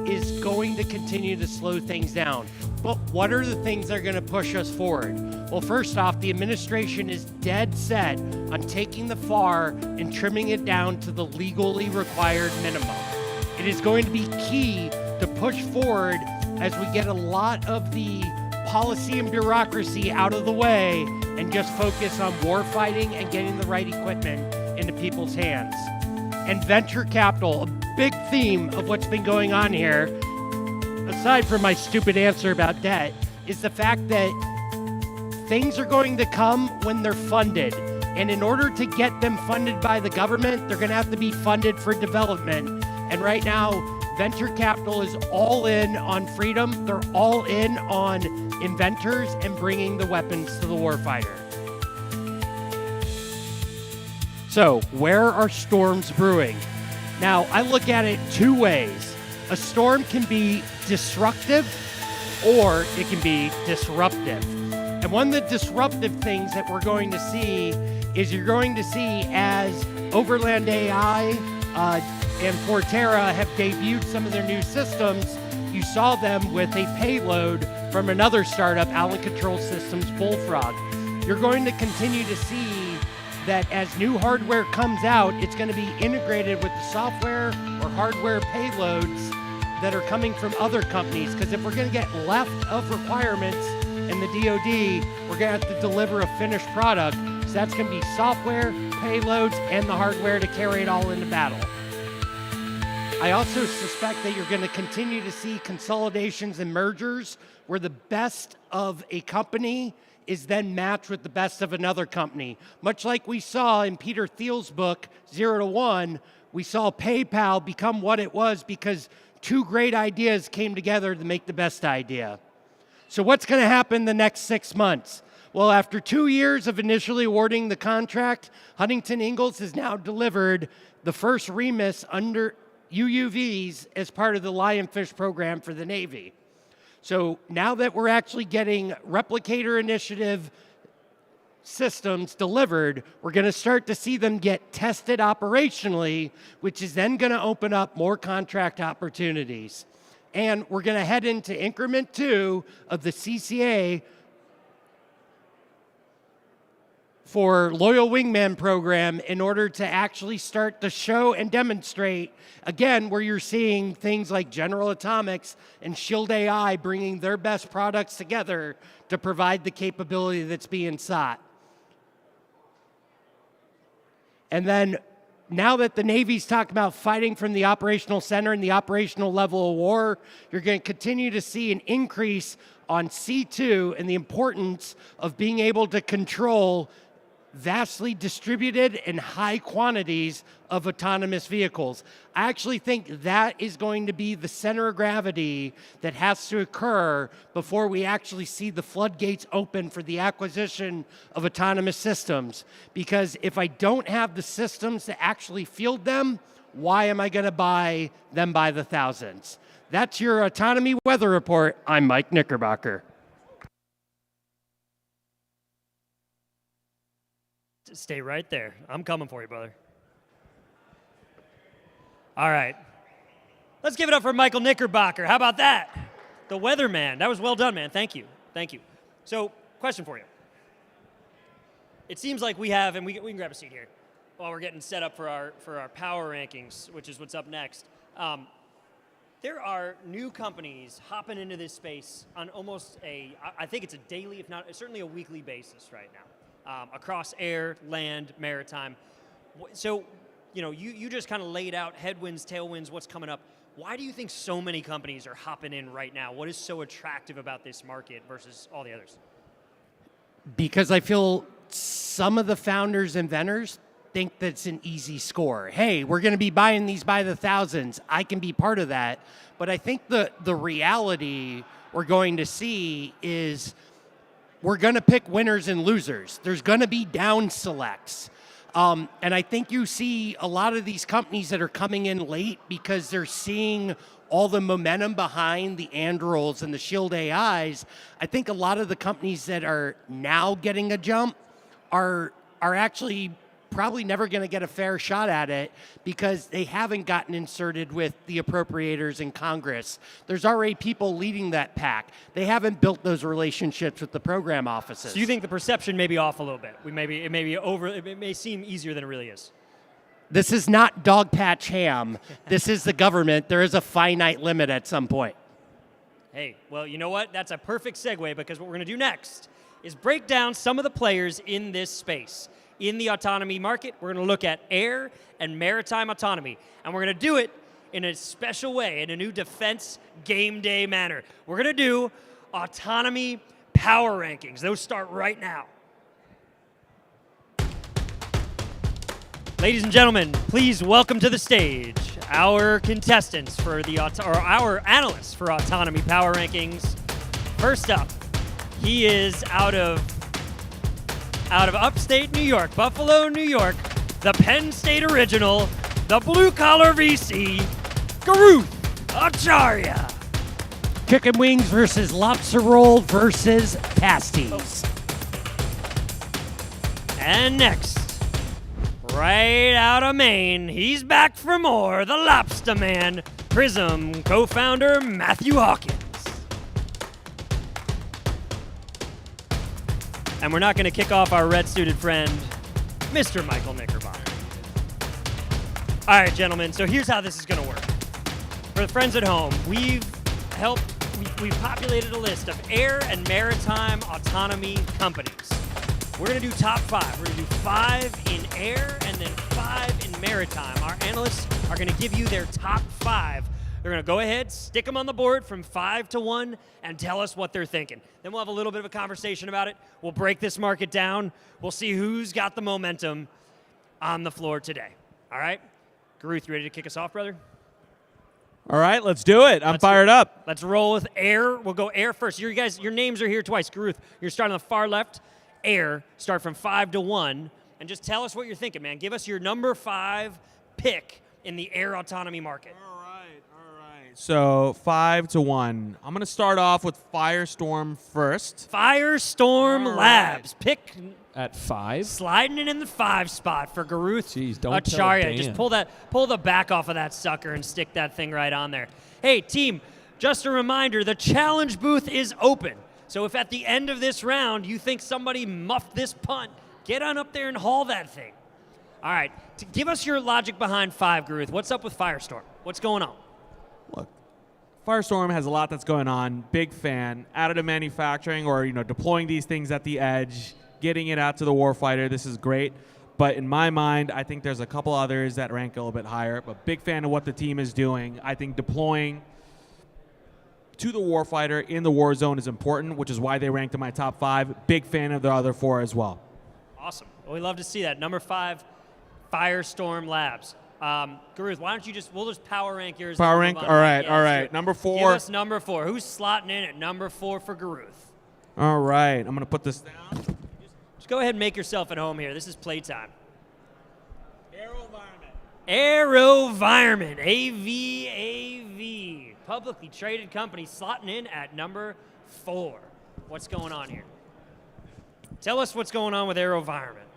is going to continue to slow things down. But what are the things that are going to push us forward? Well, first off, the administration is dead set on taking the FAR and trimming it down to the legally required minimum. It is going to be key to push forward as we get a lot of the policy and bureaucracy out of the way and just focus on war fighting and getting the right equipment into people's hands. And venture capital, a big theme of what's been going on here, aside from my stupid answer about debt, is the fact that things are going to come when they're funded. And in order to get them funded by the government, they're going to have to be funded for development. And right now, venture capital is all in on freedom. They're all in on inventors and bringing the weapons to the warfighter. So, where are storms brewing? Now, I look at it two ways. A storm can be destructive or it can be disruptive. And one of the disruptive things that we're going to see is you're going to see as Overland AI and Forterra have debuted some of their new systems, you saw them with a payload from another startup, Allen Control Systems Bullfrog. You're going to continue to see that as new hardware comes out, it's going to be integrated with the software or hardware payloads that are coming from other companies. Because if we're going to get left of requirements in the DoD, we're going to have to deliver a finished product. So that's going to be software, payloads, and the hardware to carry it all into battle. I also suspect that you're going to continue to see consolidations and mergers where the best of a company is then matched with the best of another company. Much like we saw in Peter Thiel's book, 0 to 1, we saw PayPal become what it was because two great ideas came together to make the best idea. So what's going to happen the next 6 months? Well, after 2 years of initially awarding the contract, Huntington Ingalls has now delivered the first remus under UUVs as part of the Lionfish program for the Navy. So now that we're actually getting replicator initiative systems delivered, we're going to start to see them get tested operationally, which is then going to open up more contract opportunities. And we're going to head into increment 2 of the CCA for Loyal Wingman program in order to actually start to show and demonstrate, again, where you're seeing things like General Atomics and Shield AI bringing their best products together to provide the capability that's being sought. And then now that the Navy's talked about fighting from the operational center and the operational level of war, you're going to continue to see an increase on C2 and the importance of being able to control vastly distributed and high quantities of autonomous vehicles. I actually think that is going to be the center of gravity that has to occur before we actually see the floodgates open for the acquisition of autonomous systems. Because if I don't have the systems to actually field them, why am I going to buy them by the thousands? That's your Autonomy Weather Report. I'm Mike Knickerbocker. Stay right there. I'm coming for you, brother. All right. Let's give it up for Michael Knickerbocker. How about that? The weatherman. That was well done, man. Thank you. Thank you. So, question for you. It seems like we have, and we can grab a seat here while we're getting set up for our power rankings, which is what's up next. There are new companies hopping into this space on almost I think it's a daily, if not certainly a weekly basis right now. Across air, land, maritime. So, you just kind of laid out headwinds, tailwinds, what's coming up. Why do you think so many companies are hopping in right now? What is so attractive about this market versus all the others? Because I feel some of the founders and inventors think that's an easy score. Hey, we're going to be buying these by the thousands. I can be part of that. But I think the reality we're going to see is we're going to pick winners and losers. There's going to be down selects. And I think you see a lot of these companies that are coming in late because they're seeing all the momentum behind the Andurils and the Shield AIs. I think a lot of the companies that are now getting a jump are actually probably never going to get a fair shot at it because they haven't gotten inserted with the appropriators in Congress. There's already people leading that pack. They haven't built those relationships with the program offices. So you think the perception may be off a little bit? It may seem easier than it really is. This is not dog patch ham. This is the government. There is a finite limit at some point. Hey, well, you know what? That's a perfect segue because what we're going to do next is break down some of the players in this space. In the autonomy market, we're going to look at air and maritime autonomy. And we're going to do it in a special way, in a new defense game day manner. We're going to do autonomy power rankings. Those start right now. Ladies and gentlemen, please welcome to the stage our contestants for the our analysts for Autonomy Power Rankings. First up, he is out of upstate New York, Buffalo, New York, the Penn State original, the blue collar VC, Garuth Acharya. Chicken wings versus lobster roll versus pasties. And next, right out of Maine, he's back for more, the Lobster Man, Prism co-founder Matthew Hawkins. And we're not going to kick off our red-suited friend, Mr. Michael Knickerbocker. All right, gentlemen, so here's how this is going to work. For the friends at home, we've populated a list of air and maritime autonomy companies. We're going to do top 5. We're going to do 5 in air and then 5 in maritime. Our analysts are going to give you their top 5. They're going to go ahead, stick them on the board from 5 to 1, and tell us what they're thinking. Then we'll have a little bit of a conversation about it. We'll break this market down. We'll see who's got the momentum on the floor today. All right? Garuth, you ready to kick us off, brother? All right, let's do it. I'm fired up. Let's roll with air. We'll go air first. You guys, your names are here twice. Garuth, you're starting on the far left. Air, start from 5 to 1, and just tell us what you're thinking, man. Give us your number 5 pick in the air autonomy market. All right. So 5 to 1. I'm going to start off with Firestorm first. Firestorm Labs. Pick At 5? sliding it in the 5 spot for Garuth Jeez, don't tell Acharya. Dan. Just pull the back off of that sucker and stick that thing right on there. Hey, team, just a reminder, the challenge booth is open. So if at the end of this round you think somebody muffed this punt, get on up there and haul that thing. All right, give us your logic behind 5, Garuth. What's up with Firestorm? What's going on? Look, Firestorm has a lot that's going on. Big fan. Additive manufacturing or deploying these things at the edge, getting it out to the warfighter. This is great. But in my mind, I think there's a couple others that rank a little bit higher. But big fan of what the team is doing. I think deploying to the warfighter in the war zone is important, which is why they ranked in my top 5. Big fan of the other 4 as well. Awesome. Well, we love to see that. Number 5, Firestorm Labs. Garuth, why don't we'll just power rank yours. Power rank? All right. Number 4. Give us number 4. Who's slotting in at number 4 for Garuth? All right. I'm going to put this down. Just go ahead and make yourself at home here. This is playtime. AeroVironment. AVAV. Publicly traded company slotting in at number 4. What's going on here? Tell us what's going on with AeroVironment.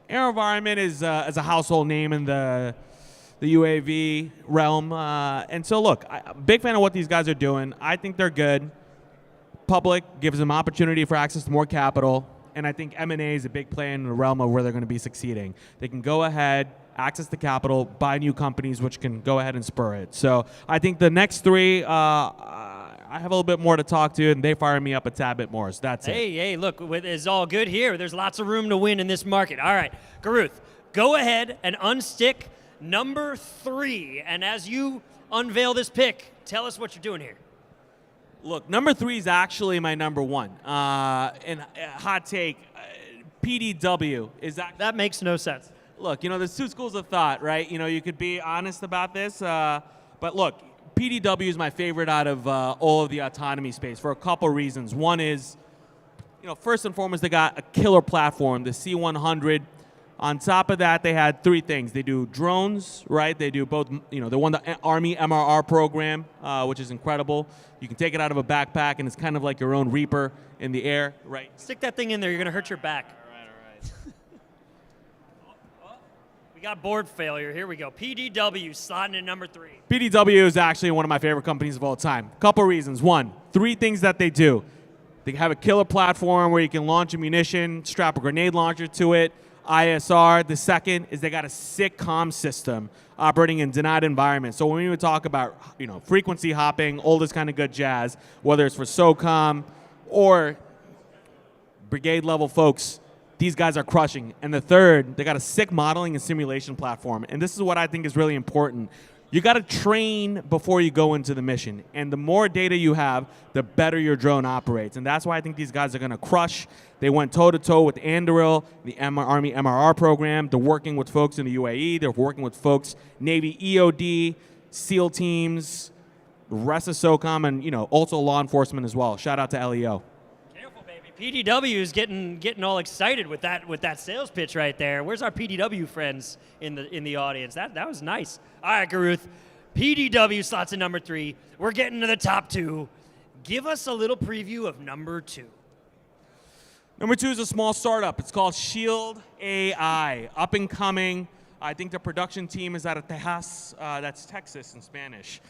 AeroVironment is a household name in the UAV realm. And so, look, I'm a big fan of what these guys are doing. I think they're good. Public gives them opportunity for access to more capital. And I think M&A is a big play in the realm of where they're going to be succeeding. They can go ahead, access the capital, buy new companies, which can go ahead and spur it. So I think the next 3, I have a little bit more to talk to, and they fire me up a tad bit more. So that's it. Hey, look, it's all good here. There's lots of room to win in this market. All right, Garuth, go ahead and unstick number 3. And as you unveil this pick, tell us what you're doing here. Look, number 3 is actually my number 1. And hot take, PDW is that makes no sense. Look, there's 2 schools of thought, right? You could be honest about this, but look, PDW is my favorite out of all of the autonomy space for a couple reasons. One is, first and foremost, they got a killer platform, the C100. On top of that, they had 3 things. They do drones, right? They do both, they won the Army MRR program, which is incredible. You can take it out of a backpack, and it's kind of like your own Reaper in the air, right? Stick that thing in there. You're going to hurt your back. All right. We got board failure. Here we go. PDW slotting in number 3. PDW is actually one of my favorite companies of all time. Couple reasons. 1, 3 things that they do. They have a killer platform where you can launch ammunition, strap a grenade launcher to it, ISR. The second is they got a sick comm system operating in denied environments. So when we would talk about, frequency hopping, all this kind of good jazz, whether it's for SOCOM or brigade level folks, these guys are crushing. And the third, they got a sick modeling and simulation platform. And this is what I think is really important. You got to train before you go into the mission. And the more data you have, the better your drone operates. And that's why I think these guys are going to crush. They went toe-to-toe with Anduril, the Army MRR program. They're working with folks in the UAE. They're working with folks, Navy EOD, SEAL teams, the rest of SOCOM, and also law enforcement as well. Shout out to LEO. Careful, baby. PDW is getting all excited with that sales pitch right there. Where's our PDW friends in the audience? That was nice. All right, Garuth. PDW slots in number 3. We're getting to the top 2. Give us a little preview of number 2. Number 2 is a small startup. It's called Shield AI. Up and coming. I think the production team is out of Tejas. That's Texas in Spanish.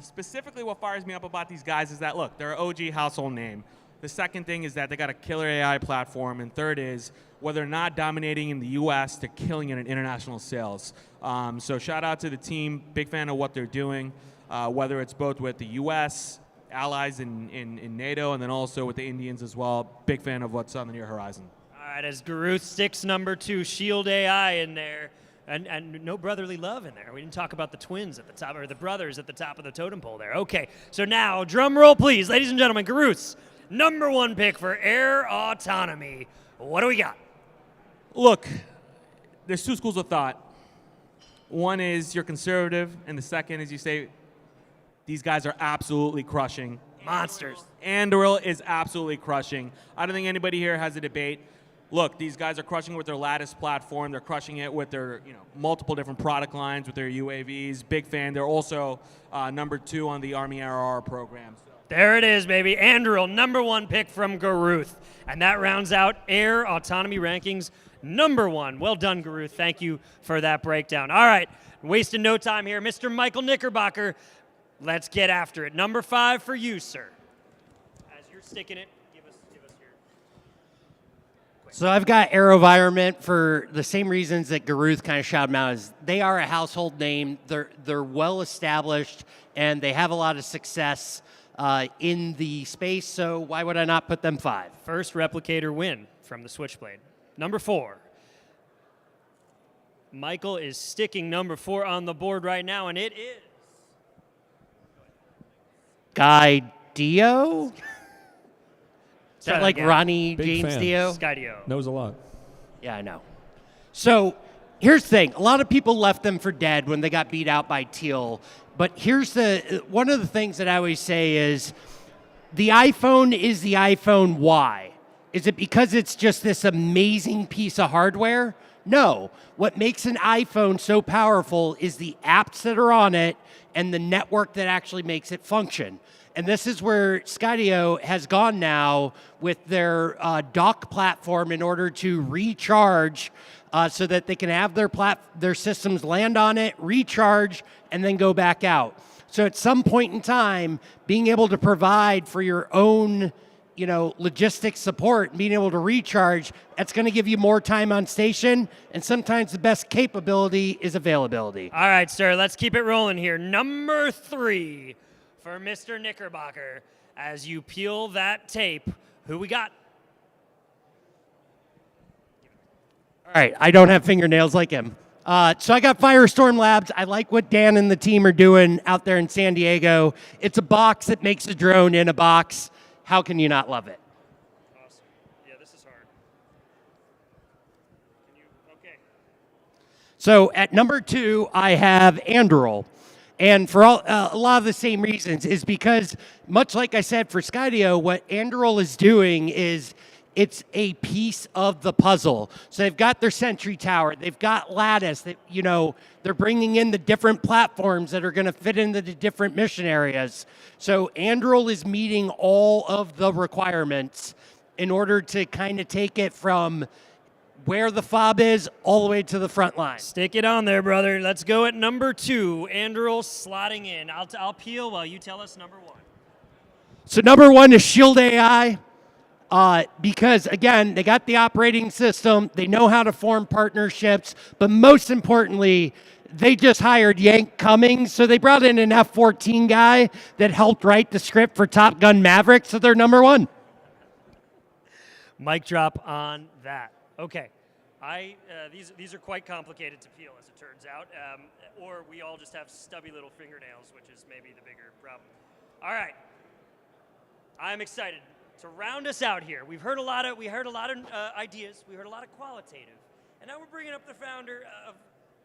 Specifically, what fires me up about these guys is that, look, they're an OG household name. The second thing is that they got a killer AI platform. And third is, whether they're not dominating in the U.S., they're killing it in international sales. So shout out to the team. Big fan of what they're doing, whether it's both with the U.S., allies in NATO, and then also with the Indians as well. Big fan of what's on the near horizon. All right, as Garuth sticks number 2, Shield AI in there, and no brotherly love in there. We didn't talk about the twins at the top, or the brothers at the top of the totem pole there. Okay, so now, drum roll please, ladies and gentlemen, Garuth's number 1 pick for air autonomy. What do we got? Look, there's 2 schools of thought. One is you're conservative, and the second is you say these guys are absolutely crushing. Monsters. Anduril is absolutely crushing. I don't think anybody here has a debate. Look, these guys are crushing with their Lattice platform. They're crushing it with their multiple different product lines, with their UAVs. Big fan. They're also number 2 on the Army RR program. So. There it is, baby. Anduril, number 1 pick from Garuth. And that rounds out air autonomy rankings number 1. Well done, Garuth. Thank you for that breakdown. All right, wasting no time here. Mr. Michael Knickerbocker, let's get after it. Number 5 for you, sir. As you're sticking it, give us your... So I've got AeroVironment for the same reasons that Garuth kind of shouted them out. Is they are a household name. They're well established, and they have a lot of success in the space, so why would I not put them 5? First replicator win from the Switchblade. Number 4. Michael is sticking number 4 on the board right now, and it is... Guy Dio? Is that like again. Ronnie Big James fan. Dio? Sky Dio. Knows a lot. Yeah, I know. So here's the thing. A lot of people left them for dead when they got beat out by Teal. But here's one of the things that I always say is the iPhone is the iPhone. Why? Is it because it's just this amazing piece of hardware? No. What makes an iPhone so powerful is the apps that are on it and the network that actually makes it function. And this is where Skydio has gone now with their dock platform in order to recharge so that they can have their systems land on it, recharge, and then go back out. So at some point in time, being able to provide for your own logistics support, being able to recharge, that's going to give you more time on station, and sometimes the best capability is availability. All right, sir, let's keep it rolling here. Number 3 for Mr. Knickerbocker. As you peel that tape, who we got? All right, I don't have fingernails like him. So I got Firestorm Labs. I like what Dan and the team are doing out there in San Diego. It's a box that makes a drone in a box. How can you not love it? Awesome. Yeah, this is hard. Okay. So at number 2, I have Anduril. And for a lot of the same reasons is because, much like I said for Skydio, what Anduril is doing is it's a piece of the puzzle. So they've got their Sentry Tower, they've got Lattice, they're bringing in the different platforms that are going to fit into the different mission areas. So Anduril is meeting all of the requirements in order to kind of take it from where the fob is all the way to the front line. Stick it on there, brother. Let's go at number 2. Anduril slotting in. I'll peel while you tell us number 1. So number 1 is Shield AI. Because, again, they got the operating system, they know how to form partnerships, but most importantly, they just hired Yank Cummings, so they brought in an F-14 guy that helped write the script for Top Gun Maverick, so they're number 1. Mic drop on that. Okay. These are quite complicated to peel, as it turns out, or we all just have stubby little fingernails, which is maybe the bigger problem. All right, I'm excited to round us out here. We heard a lot of ideas. We heard a lot of qualitative, and now we're bringing up the founder of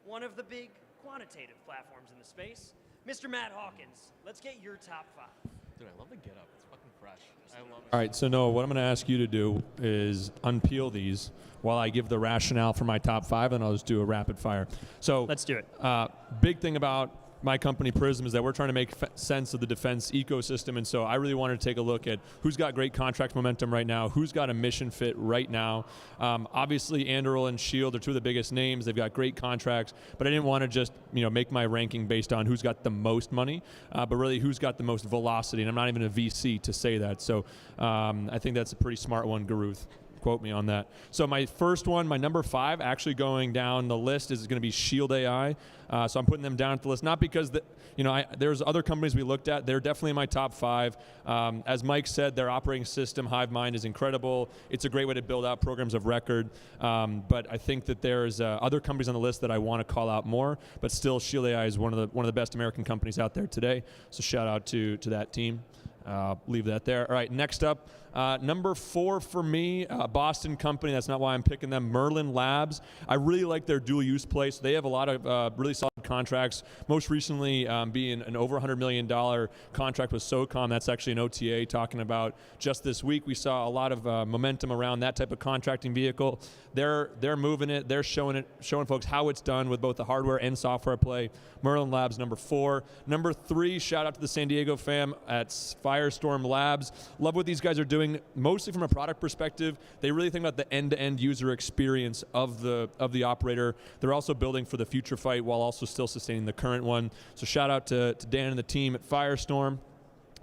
one of the big quantitative platforms in the space, Mr. Matt Hawkins. Let's get your top 5. Dude, I love the get up. It's fucking fresh. I love it. All right, so Noah, what I'm going to ask you to do is unpeel these while I give the rationale for my top 5, and I'll just do a rapid fire. So let's do it. Big thing about my company Prism is that we're trying to make sense of the defense ecosystem, and so I really wanted to take a look at who's got great contract momentum right now, who's got a mission fit right now. Obviously, Anduril and Shield are two of the biggest names. They've got great contracts, but I didn't want to just make my ranking based on who's got the most money, but really who's got the most velocity, and I'm not even a VC to say that. So I think that's a pretty smart one, Garuth. Quote me on that. So my first one, my number 5, actually going down the list is going to be Shield AI. So I'm putting them down at the list, not because there's other companies we looked at. They're definitely in my top 5. As Mike said, their operating system, HiveMind, is incredible. It's a great way to build out programs of record. But I think that there's other companies on the list that I want to call out more. But still, Shield AI is one of the best American companies out there today. So shout out to that team. Leave that there. All right, next up, number 4 for me, Boston company. That's not why I'm picking them. Merlin Labs. I really like their dual use play. So they have a lot of really solid contracts. Most recently being an over $100 million contract with SOCOM. That's actually an OTA talking about just this week. We saw a lot of momentum around that type of contracting vehicle. They're moving it. They're showing folks how it's done with both the hardware and software play. Merlin Labs, number 4. Number 3, shout out to the San Diego fam at Firestorm Labs. Love what these guys are doing, mostly from a product perspective. They really think about the end-to-end user experience of the operator. They're also building for the future fight while also still sustaining the current one. So shout out to Dan and the team at Firestorm.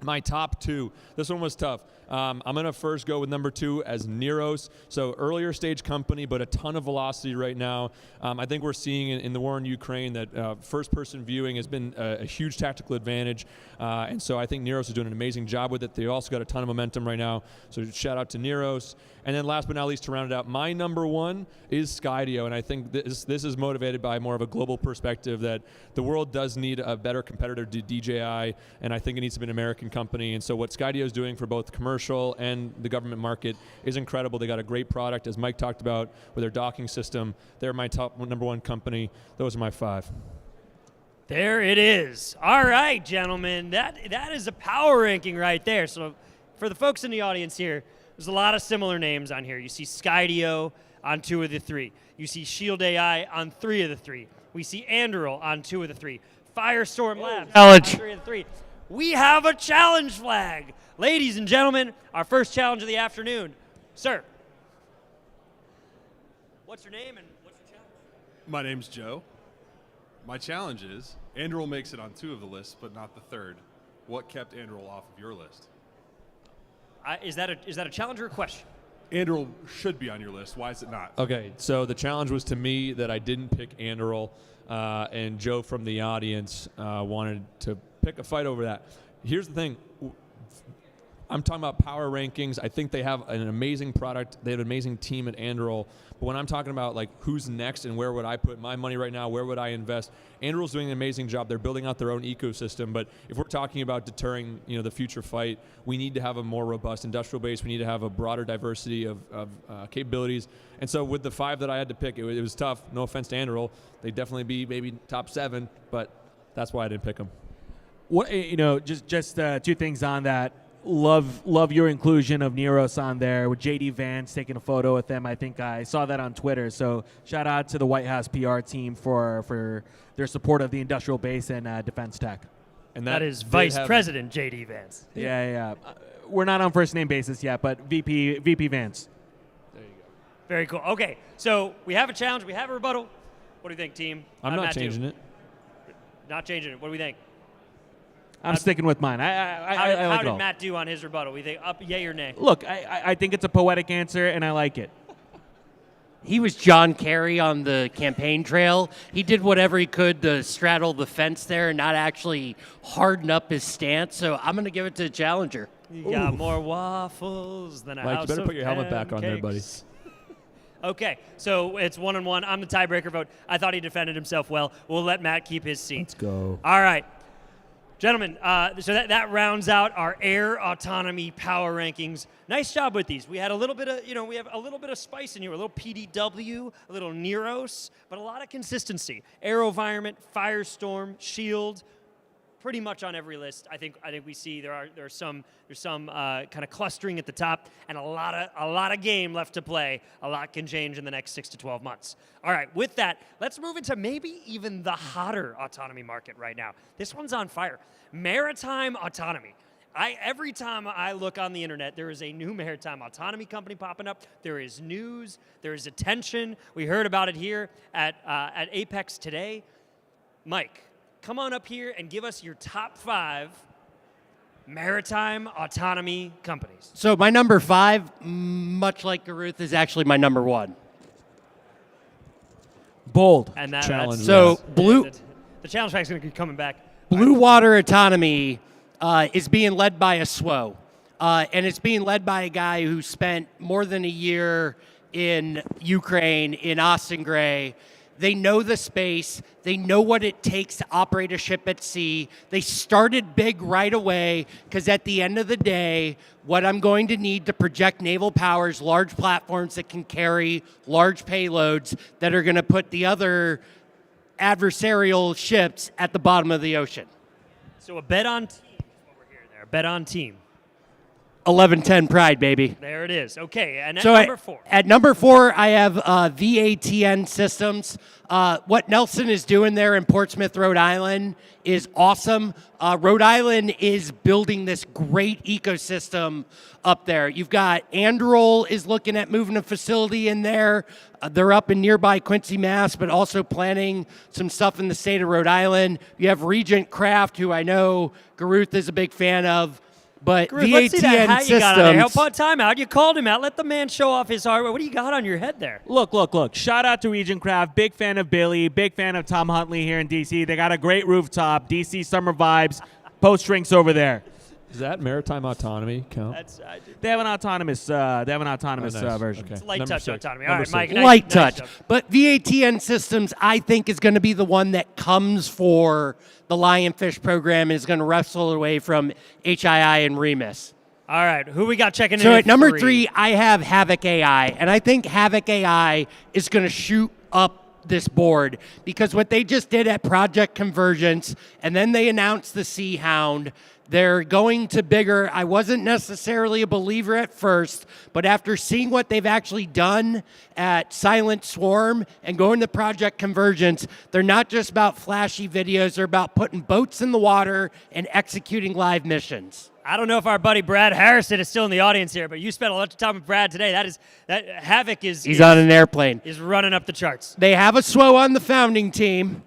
My top 2. This one was tough. I'm going to first go with number 2 as Neros. So earlier stage company, but a ton of velocity right now. I think we're seeing in the war in Ukraine that first-person viewing has been a huge tactical advantage. And so I think Neros is doing an amazing job with it. They also got a ton of momentum right now. So shout out to Neros. And then last but not least, to round it out, my number 1 is Skydio. And I think this is motivated by more of a global perspective that the world does need a better competitor to DJI. And I think it needs to be an American company. And so what Skydio is doing for both commercial and the government market is incredible. They got a great product, as Mike talked about, with their docking system. They're my number 1 company. Those are my 5. There it is. All right, gentlemen. That is a power ranking right there. So for the folks in the audience here, there's a lot of similar names on here. You see Skydio on 2 of the 3. You see Shield AI on 3 of the 3. We see Anduril on 2 of the 3. Firestorm Labs on 3 of the 3. We have a challenge flag. Ladies and gentlemen, our first challenge of the afternoon. Sir, what's your name and what's your challenge? My name's Joe. My challenge is, Anduril makes it on 2 of the lists, but not the 3rd. What kept Anduril off of your list? Is that a challenge or a question? Anduril should be on your list. Why is it not? Okay, so the challenge was to me that I didn't pick Anduril, and Joe from the audience wanted to pick a fight over that. Here's the thing. I'm talking about power rankings. I think they have an amazing product. They have an amazing team at Anduril. But when I'm talking about like who's next and where would I put my money right now, where would I invest? Anduril's doing an amazing job. They're building out their own ecosystem. But if we're talking about deterring, the future fight, we need to have a more robust industrial base. We need to have a broader diversity of capabilities. And so with the 5 that I had to pick, it was tough. No offense to Anduril, they'd definitely be maybe top 7. But that's why I didn't pick them. What just 2 things on that. Love your inclusion of Neros on there with JD Vance taking a photo with them. I think I saw that on Twitter. So shout out to the White House PR team for their support of the industrial base and defense tech. And that is Vice President JD Vance. Yeah. We're not on first name basis yet, but VP Vance. There you go. Very cool. Okay, so we have a challenge. We have a rebuttal. What do you think, team? I'm not changing it. Not changing it. What do we think? I'm sticking with mine. How did Matt do on his rebuttal? We think up, yay or nay? Look, I think it's a poetic answer, and I like it. He was John Kerry on the campaign trail. He did whatever he could to straddle the fence there and not actually harden up his stance. So I'm going to give it to the challenger. You got more waffles than a Mike, house you better of put your helmet back on there, buddy. pancakes. Okay, so it's 1-1. I'm the tiebreaker vote. I thought he defended himself well. We'll let Matt keep his seat. Let's go. All right. Gentlemen, so that rounds out our air autonomy power rankings. Nice job with these. We had a little bit of, we have a little bit of spice in here, a little PDW, a little Neros, but a lot of consistency. AeroVironment, Firestorm, Shield, pretty much on every list. I think we see there's some kind of clustering at the top, and a lot of game left to play. A lot can change in the next 6 to 12 months. All right, with that, let's move into maybe even the hotter autonomy market right now. This one's on fire. Maritime autonomy. Every time I look on the internet, there is a new maritime autonomy company popping up. There is news. There is attention. We heard about it here at Apex today. Mike, come on up here and give us your top 5 maritime autonomy companies. So my number 5, much like Garuth, is actually my number 1. Bold. And Challenge. So Blue the challenge pack is going to be coming back. Blue Water Autonomy is being led by a SWO. And it's being led by a guy who spent more than a year in Ukraine, in Austin Gray. They know the space. They know what it takes to operate a ship at sea. They started big right away because at the end of the day, what I'm going to need to project naval powers, large platforms that can carry large payloads that are going to put the other adversarial ships at the bottom of the ocean. So a bet on team is what we're hearing there. A bet on team. 11-10 Pride, baby. There it is. Okay, and at So number 4. At number 4, I have VATN Systems. What Nelson is doing there in Portsmouth, Rhode Island is awesome. Rhode Island is building this great ecosystem up there. You've got Anduril is looking at moving a facility in there. They're up in nearby Quincy, Mass., but also planning some stuff in the state of Rhode Island. You have Regent Craft, who I know Garuth is a big fan of. But Garuth, let's see that VATN hat you got on there. Help Systems. on timeout. You called him out. Let the man show off his hardware. What do you got on your head there? Look. Shout out to Regent Craft. Big fan of Billy. Big fan of Tom Huntley here in D.C. They got a great rooftop. D.C. summer vibes. Post drinks over there. Does that maritime autonomy count? They have an autonomous. Nice. Version. Okay. It's light Number touch 6. autonomy. All Number right, 6. Mike. Light nice touch. job. But VATN Systems, I think, is going to be the one that comes for the Lionfish program and is going to wrestle away from HII and Remus. All right, who we got checking in? So at number 3, I have Havoc AI, and I think Havoc AI is going to shoot up this board because what they just did at Project Convergence, and then they announced the Sea Hound. They're going to bigger. I wasn't necessarily a believer at first, but after seeing what they've actually done at Silent Swarm and going to Project Convergence, they're not just about flashy videos. They're about putting boats in the water and executing live missions. I don't know if our buddy Brad Harrison is still in the audience here, but you spent a lot of time with Brad today. That Havoc is He's on an airplane. Is running up the charts. They have a SWO on the founding team,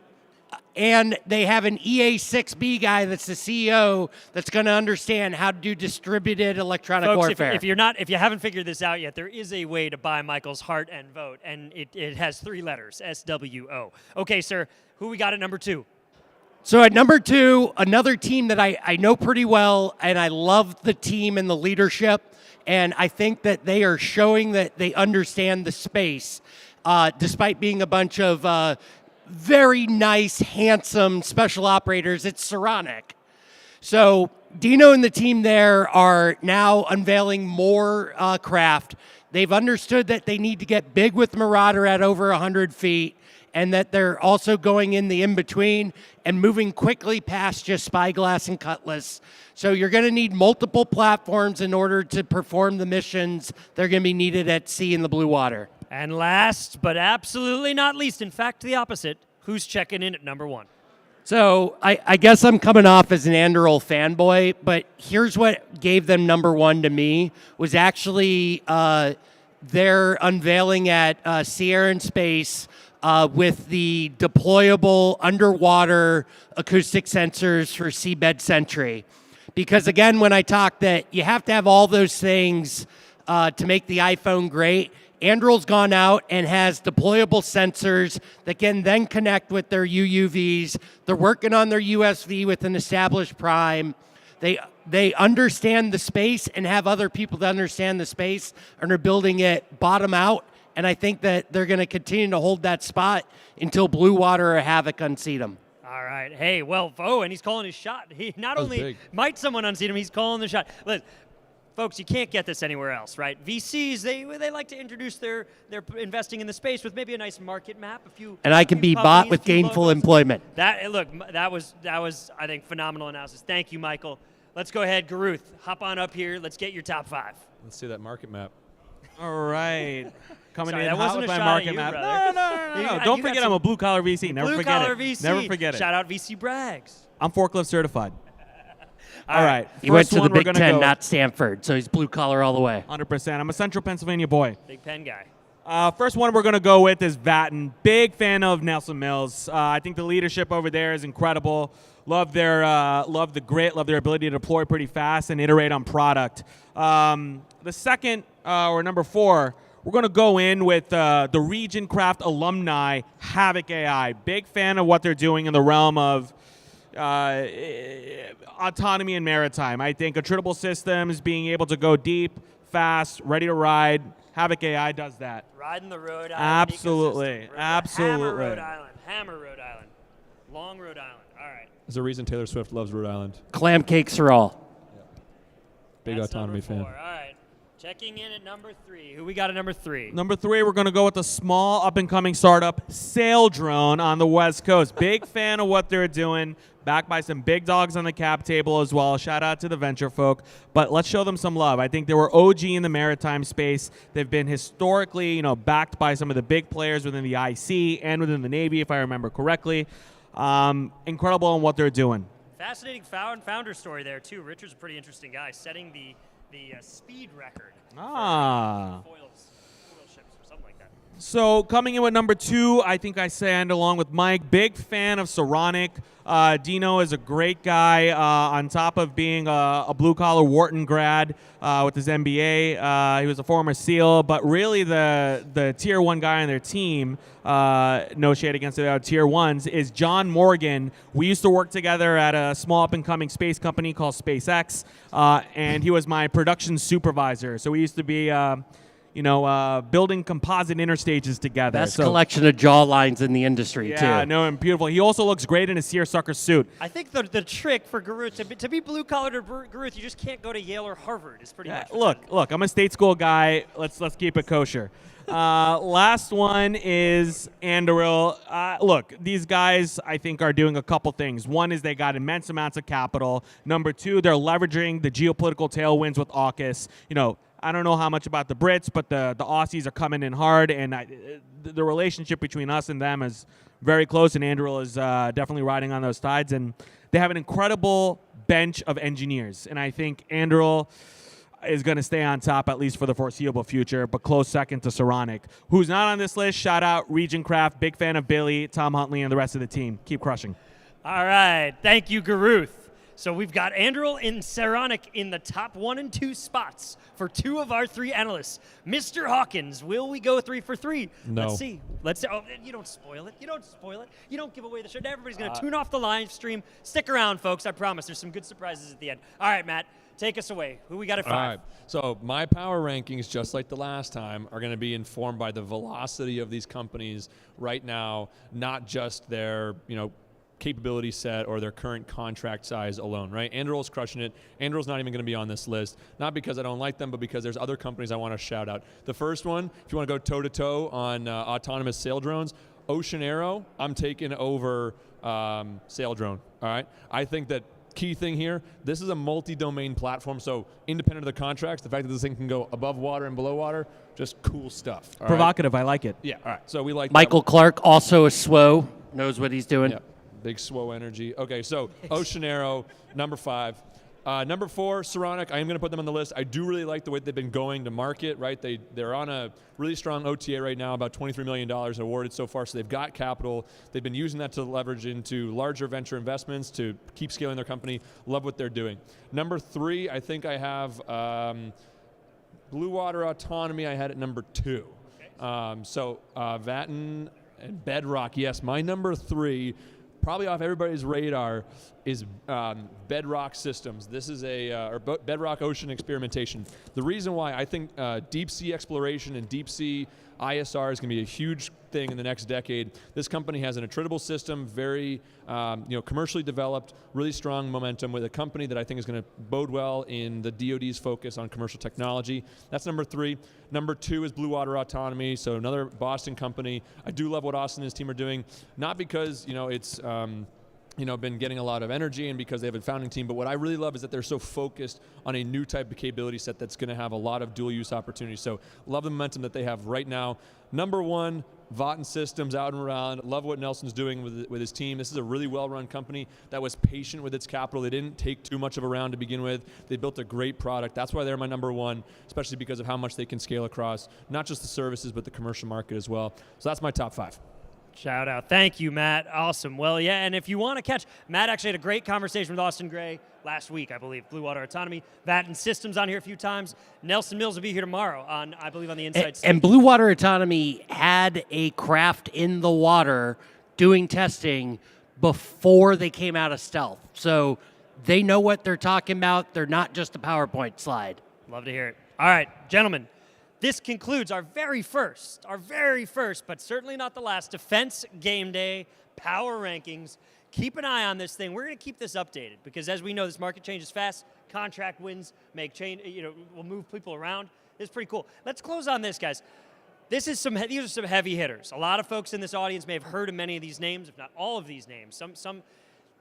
and they have an EA6B guy that's the CEO that's going to understand how to do distributed electronic Folks, warfare. if you haven't figured this out yet, there is a way to buy Michael's heart and vote, and it has 3 letters, SWO. Okay, sir, who we got at number 2? So at number 2, another team that I know pretty well, and I love the team and the leadership, and I think that they are showing that they understand the space, despite being a bunch of very nice, handsome special operators. It's Saronic. So Dino and the team there are now unveiling more craft. They've understood that they need to get big with Marauder at over 100 feet, and that they're also going in the in-between and moving quickly past just Spyglass and Cutlass. So you're going to need multiple platforms in order to perform the missions that are going to be needed at sea in the blue water. And last, but absolutely not least, in fact, the opposite, who's checking in at number 1? So I guess I'm coming off as an Anduril fanboy, but here's what gave them number 1 to me, was actually their unveiling at Sierra in Space with the deployable underwater acoustic sensors for seabed sentry. Because again, when I talk that you have to have all those things to make the iPhone great, Anduril's gone out and has deployable sensors that can then connect with their UUVs. They're working on their USV with an established prime. They understand the space and have other people that understand the space and are building it bottom out And I think that they're going to continue to hold that spot until Blue Water or Havoc unseat them. All right. Hey, well, and he's calling his shot. He not That was only big. might someone unseat him, he's calling the shot. Listen, folks, you can't get this anywhere else, right? VCs, they like to introduce their investing in the space with maybe a nice market map, a few. And I can be bought companies, with a few gainful logos. employment. That was I think phenomenal analysis. Thank you, Michael. Let's go ahead, Garuth. Hop on up here. Let's get your top 5. Let's see that market map. All right. Coming Sorry, in that hot wasn't with a my shot market at you, map. brother. No. Don't forget I'm a blue collar VC. Never forget Blue-collar it. VC. Never forget it. Shout out VC Brags. I'm forklift certified. All right. He went First to the one, we're Big gonna Ten, go not Stanford, so he's blue collar all the way. 100%. I'm a Central Pennsylvania boy. Big pen guy. First one we're going to go with is Vatten. Big fan of Nelson Mills. I think the leadership over there is incredible. Love the grit, love their ability to deploy pretty fast and iterate on product. The second, or number 4, we're going to go in with the Region Craft alumni, Havoc AI. Big fan of what they're doing in the realm of autonomy and maritime. I think attritable systems, being able to go deep, fast, ready to ride. Havoc AI does that. Riding the Rhode Island Absolutely. ecosystem. Absolutely. Hammer Rhode Island. Long Rhode Island. All right. There's a reason Taylor Swift loves Rhode Island. Clam cakes are all. Big That's autonomy number 4. fan. All right. Checking in at number 3. Who we got at number 3? Number 3, we're going to go with a small up-and-coming startup, Sail Drone on the West Coast. Big fan of what they're doing, backed by some big dogs on the cap table as well. Shout out to the venture folk. But let's show them some love. I think they were OG in the maritime space. They've been historically, backed by some of the big players within the IC and within the Navy, if I remember correctly. Incredible in what they're doing. Fascinating founder story there, too. Richard's a pretty interesting guy, setting the speed record for foil ships or something like that. So coming in with number 2, I think I stand along with Mike. Big fan of Saronic. Dino is a great guy on top of being a blue-collar Wharton grad with his MBA. He was a former SEAL, but really the Tier 1 guy on their team, no shade against the Tier 1s, is John Morgan. We used to work together at a small up-and-coming space company called SpaceX, and he was my production supervisor. So we used to be building composite interstages together. Best collection of jaw lines in the industry, too. Yeah, no, and beautiful. He also looks great in a seersucker suit. I think the trick for Garuth, to be blue-collared or Garuth, you just can't go to Yale or Harvard. Is pretty much Look, I'm a state school guy. Let's keep it kosher. Last one is Anduril. Look, these guys, I think, are doing a couple things. One is they got immense amounts of capital. Number 2, they're leveraging the geopolitical tailwinds with AUKUS. I don't know how much about the Brits, but the Aussies are coming in hard, and the relationship between us and them is very close, and Anduril is definitely riding on those tides, and they have an incredible bench of engineers, and I think Anduril is going to stay on top, at least for the foreseeable future, but close second to Saronic. Who's not on this list, shout out Region Craft, big fan of Billy, Tom Huntley, and the rest of the team. Keep crushing. All right. Thank you, Garuth. So we've got Anduril and Saronic in the top 1 and 2 spots for 2 of our 3 analysts. Mr. Hawkins, will we go 3 for 3? No. Let's see. Oh, you don't spoil it. You don't give away the show. Everybody's going to tune off the live stream. Stick around, folks. I promise. There's some good surprises at the end. All right, Matt. Take us away. Who we got at 5? All right. So my power rankings, just like the last time, are going to be informed by the velocity of these companies right now, not just their, capability set or their current contract size alone, right? Anduril's crushing it. Anduril's not even going to be on this list, not because I don't like them, but because there's other companies I want to shout out. The first one, if you want to go toe-to-toe on autonomous sail drones, Ocean Arrow, I'm taking over Sail Drone, all right? I think that key thing here, this is a multi-domain platform, so independent of the contracts, the fact that this thing can go above water and below water, just cool stuff. Provocative, I like it. Yeah, all right. So we like Michael Clark, also a SWO, knows what he's doing. Yeah. Big SWO energy. Okay, so Ocean Arrow, number 5. Number 4, Saronic. I am going to put them on the list. I do really like the way they've been going to market, right? They're on a really strong OTA right now, about $23 million awarded so far, so they've got capital. They've been using that to leverage into larger venture investments to keep scaling their company. Love what they're doing. Number 3, I think I have Blue Water Autonomy. I had it number 2. So Vatten and Bedrock, yes, my number 3. probably off everybody's radar is Bedrock Systems. This is Bedrock Ocean Experimentation. The reason why I think deep sea exploration and deep sea ISR is going to be a huge thing in the next decade. This company has an attritable system, very commercially developed, really strong momentum with a company that I think is going to bode well in the DoD's focus on commercial technology. That's number 3. Number 2 is Blue Water Autonomy, so another Boston company. I do love what Austin and his team are doing, not because it's been getting a lot of energy and because they have a founding team, but what I really love is that they're so focused on a new type of capability set that's going to have a lot of dual use opportunities. So love the momentum that they have right now. Number 1, Vauten Systems out and around. Love what Nelson's doing with his team. This is a really well-run company that was patient with its capital. They didn't take too much of a round to begin with. They built a great product. That's why they're my number 1, especially because of how much they can scale across, not just the services, but the commercial market as well. So that's my top 5. Shout out. Thank you, Matt. Awesome. Well, yeah, and if you want to catch, Matt actually had a great conversation with Austin Gray last week, I believe. Blue Water Autonomy. Vatten Systems on here a few times. Nelson Mills will be here tomorrow on, I believe, on the Inside Stage. And Blue Water Autonomy had a craft in the water doing testing before they came out of stealth. So they know what they're talking about. They're not just a PowerPoint slide. Love to hear it. All right, gentlemen. This concludes our very first, but certainly not the last, Defense Game Day Power Rankings. Keep an eye on this thing. We're going to keep this updated because, as we know, this market changes fast. Contract wins make change. Will move people around. It's pretty cool. Let's close on this, guys. These are some heavy hitters. A lot of folks in this audience may have heard of many of these names, if not all of these names. Some.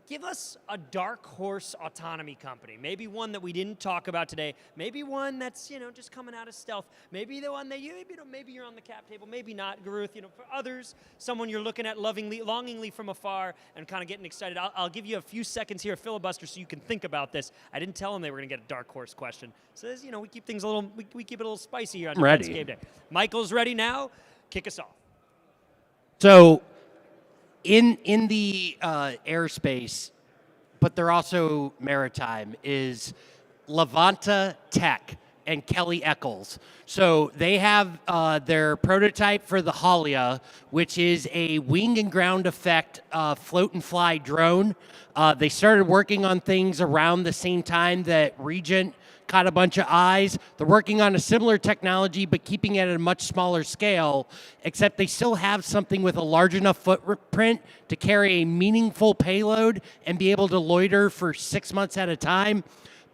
Give us a dark horse autonomy company. Maybe one that we didn't talk about today. Maybe one that's just coming out of stealth. Maybe the one that maybe you're on the cap table. Maybe not, Garuth. For others, someone you're looking at longingly from afar and kind of getting excited. I'll give you a few seconds here, filibuster, so you can think about this. I didn't tell them they were going to get a dark horse question. So we keep things we keep it a little spicy here on Defense Game Day. Michael's ready now. Kick us off. So, in the airspace, but they're also maritime, is Levanta Tech and Kelly Eccles. So they have their prototype for the Halia, which is a wing and ground effect float and fly drone. They started working on things around the same time that Regent caught a bunch of eyes. They're working on a similar technology, but keeping it at a much smaller scale, except they still have something with a large enough footprint to carry a meaningful payload and be able to loiter for 6 months at a time.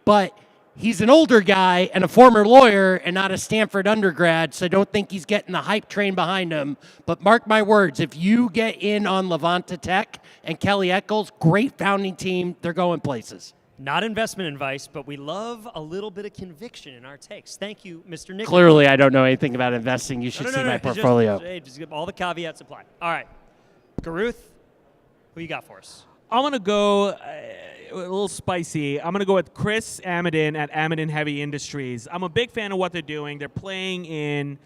But he's an older guy and a former lawyer and not a Stanford undergrad, so I don't think he's getting the hype train behind him. But mark my words, if you get in on Levanta Tech and Kelly Eccles, great founding team, they're going places. Not investment advice, but we love a little bit of conviction in our takes. Thank you, Mr. Nick. Clearly, I don't know anything about investing. You should see my portfolio. Just give all the caveats apply. All right. Garuth, who you got for us? I'm going to go a little spicy. I'm going to go with Chris Amidon at Amidon Heavy Industries. I'm a big fan of what they're doing. They're playing in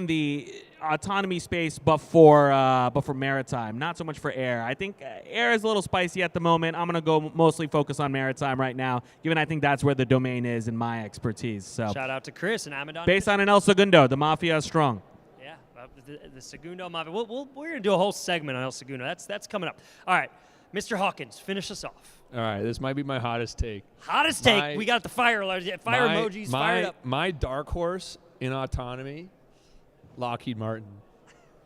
the autonomy space, but for maritime, not so much for air. I think air is a little spicy at the moment. I'm going to go mostly focus on maritime right now, given I think that's where the domain is in my expertise. So shout out to Chris and Amidon. Based on an El Segundo, the Mafia is strong. Yeah, the Segundo Mafia. We're going to do a whole segment on El Segundo. That's coming up. All right, Mr. Hawkins, finish us off. All right, this might be my hottest take. Hottest take. We got the fire alert. Fire emojis. Fired up. My dark horse in autonomy, Lockheed Martin.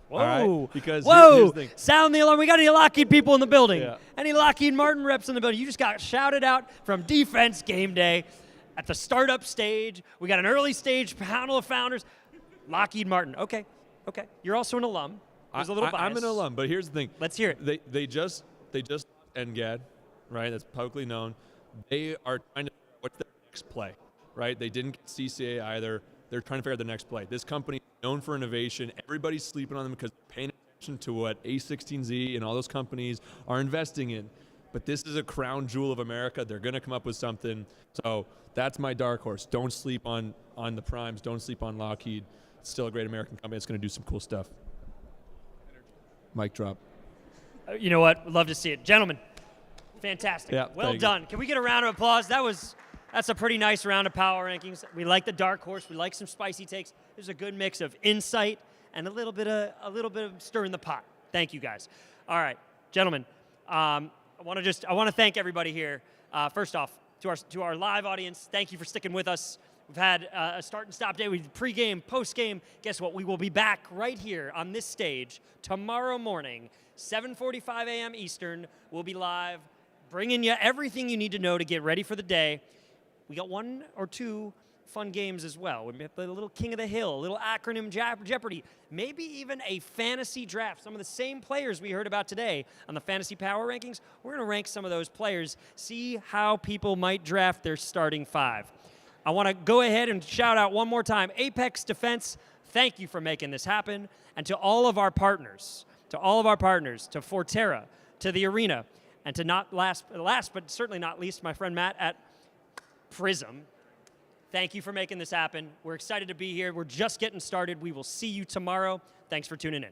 Whoa. Right? Because whoa. Here's the thing. Sound the alarm. We got any Lockheed people in the building? Yeah. Any Lockheed Martin reps in the building? You just got shouted out from Defense Game Day at the startup stage. We got an early stage panel of founders. Lockheed Martin. Okay. You're also an alum. There's a little bias. I'm an alum, but here's the thing. Let's hear it. They just NGAD, right? That's publicly known. They are trying to what's their next play, right? They didn't get CCA either. They're trying to figure out the next play. This company is known for innovation. Everybody's sleeping on them because they're paying attention to what A16Z and all those companies are investing in. But this is a crown jewel of America. They're going to come up with something. So that's my dark horse. Don't sleep on the primes. Don't sleep on Lockheed. It's still a great American company. It's going to do some cool stuff. Mic drop. You know what? Would love to see it. Gentlemen, fantastic. Yeah, well done. Can we get a round of applause? That's a pretty nice round of power rankings. We like the dark horse. We like some spicy takes. There's a good mix of insight and a little bit of stirring the pot. Thank you guys. All right, gentlemen. I want to thank everybody here. First off, to our live audience, thank you for sticking with us. We've had a start and stop day. We did pregame, postgame. Guess what? We will be back right here on this stage tomorrow morning, 7:45 a.m. Eastern. We'll be live, bringing you everything you need to know to get ready for the day. We got 1 or 2 fun games as well. We have a little King of the Hill, a little acronym Jeopardy, maybe even a fantasy draft. Some of the same players we heard about today on the Fantasy Power Rankings, we're going to rank some of those players, see how people might draft their starting 5. I want to go ahead and shout out one more time, Apex Defense, thank you for making this happen. And to all of our partners, to Forterra, to the Arena, and to not last but certainly not least, my friend Matt at Prism. Thank you for making this happen. We're excited to be here. We're just getting started. We will see you tomorrow. Thanks for tuning in.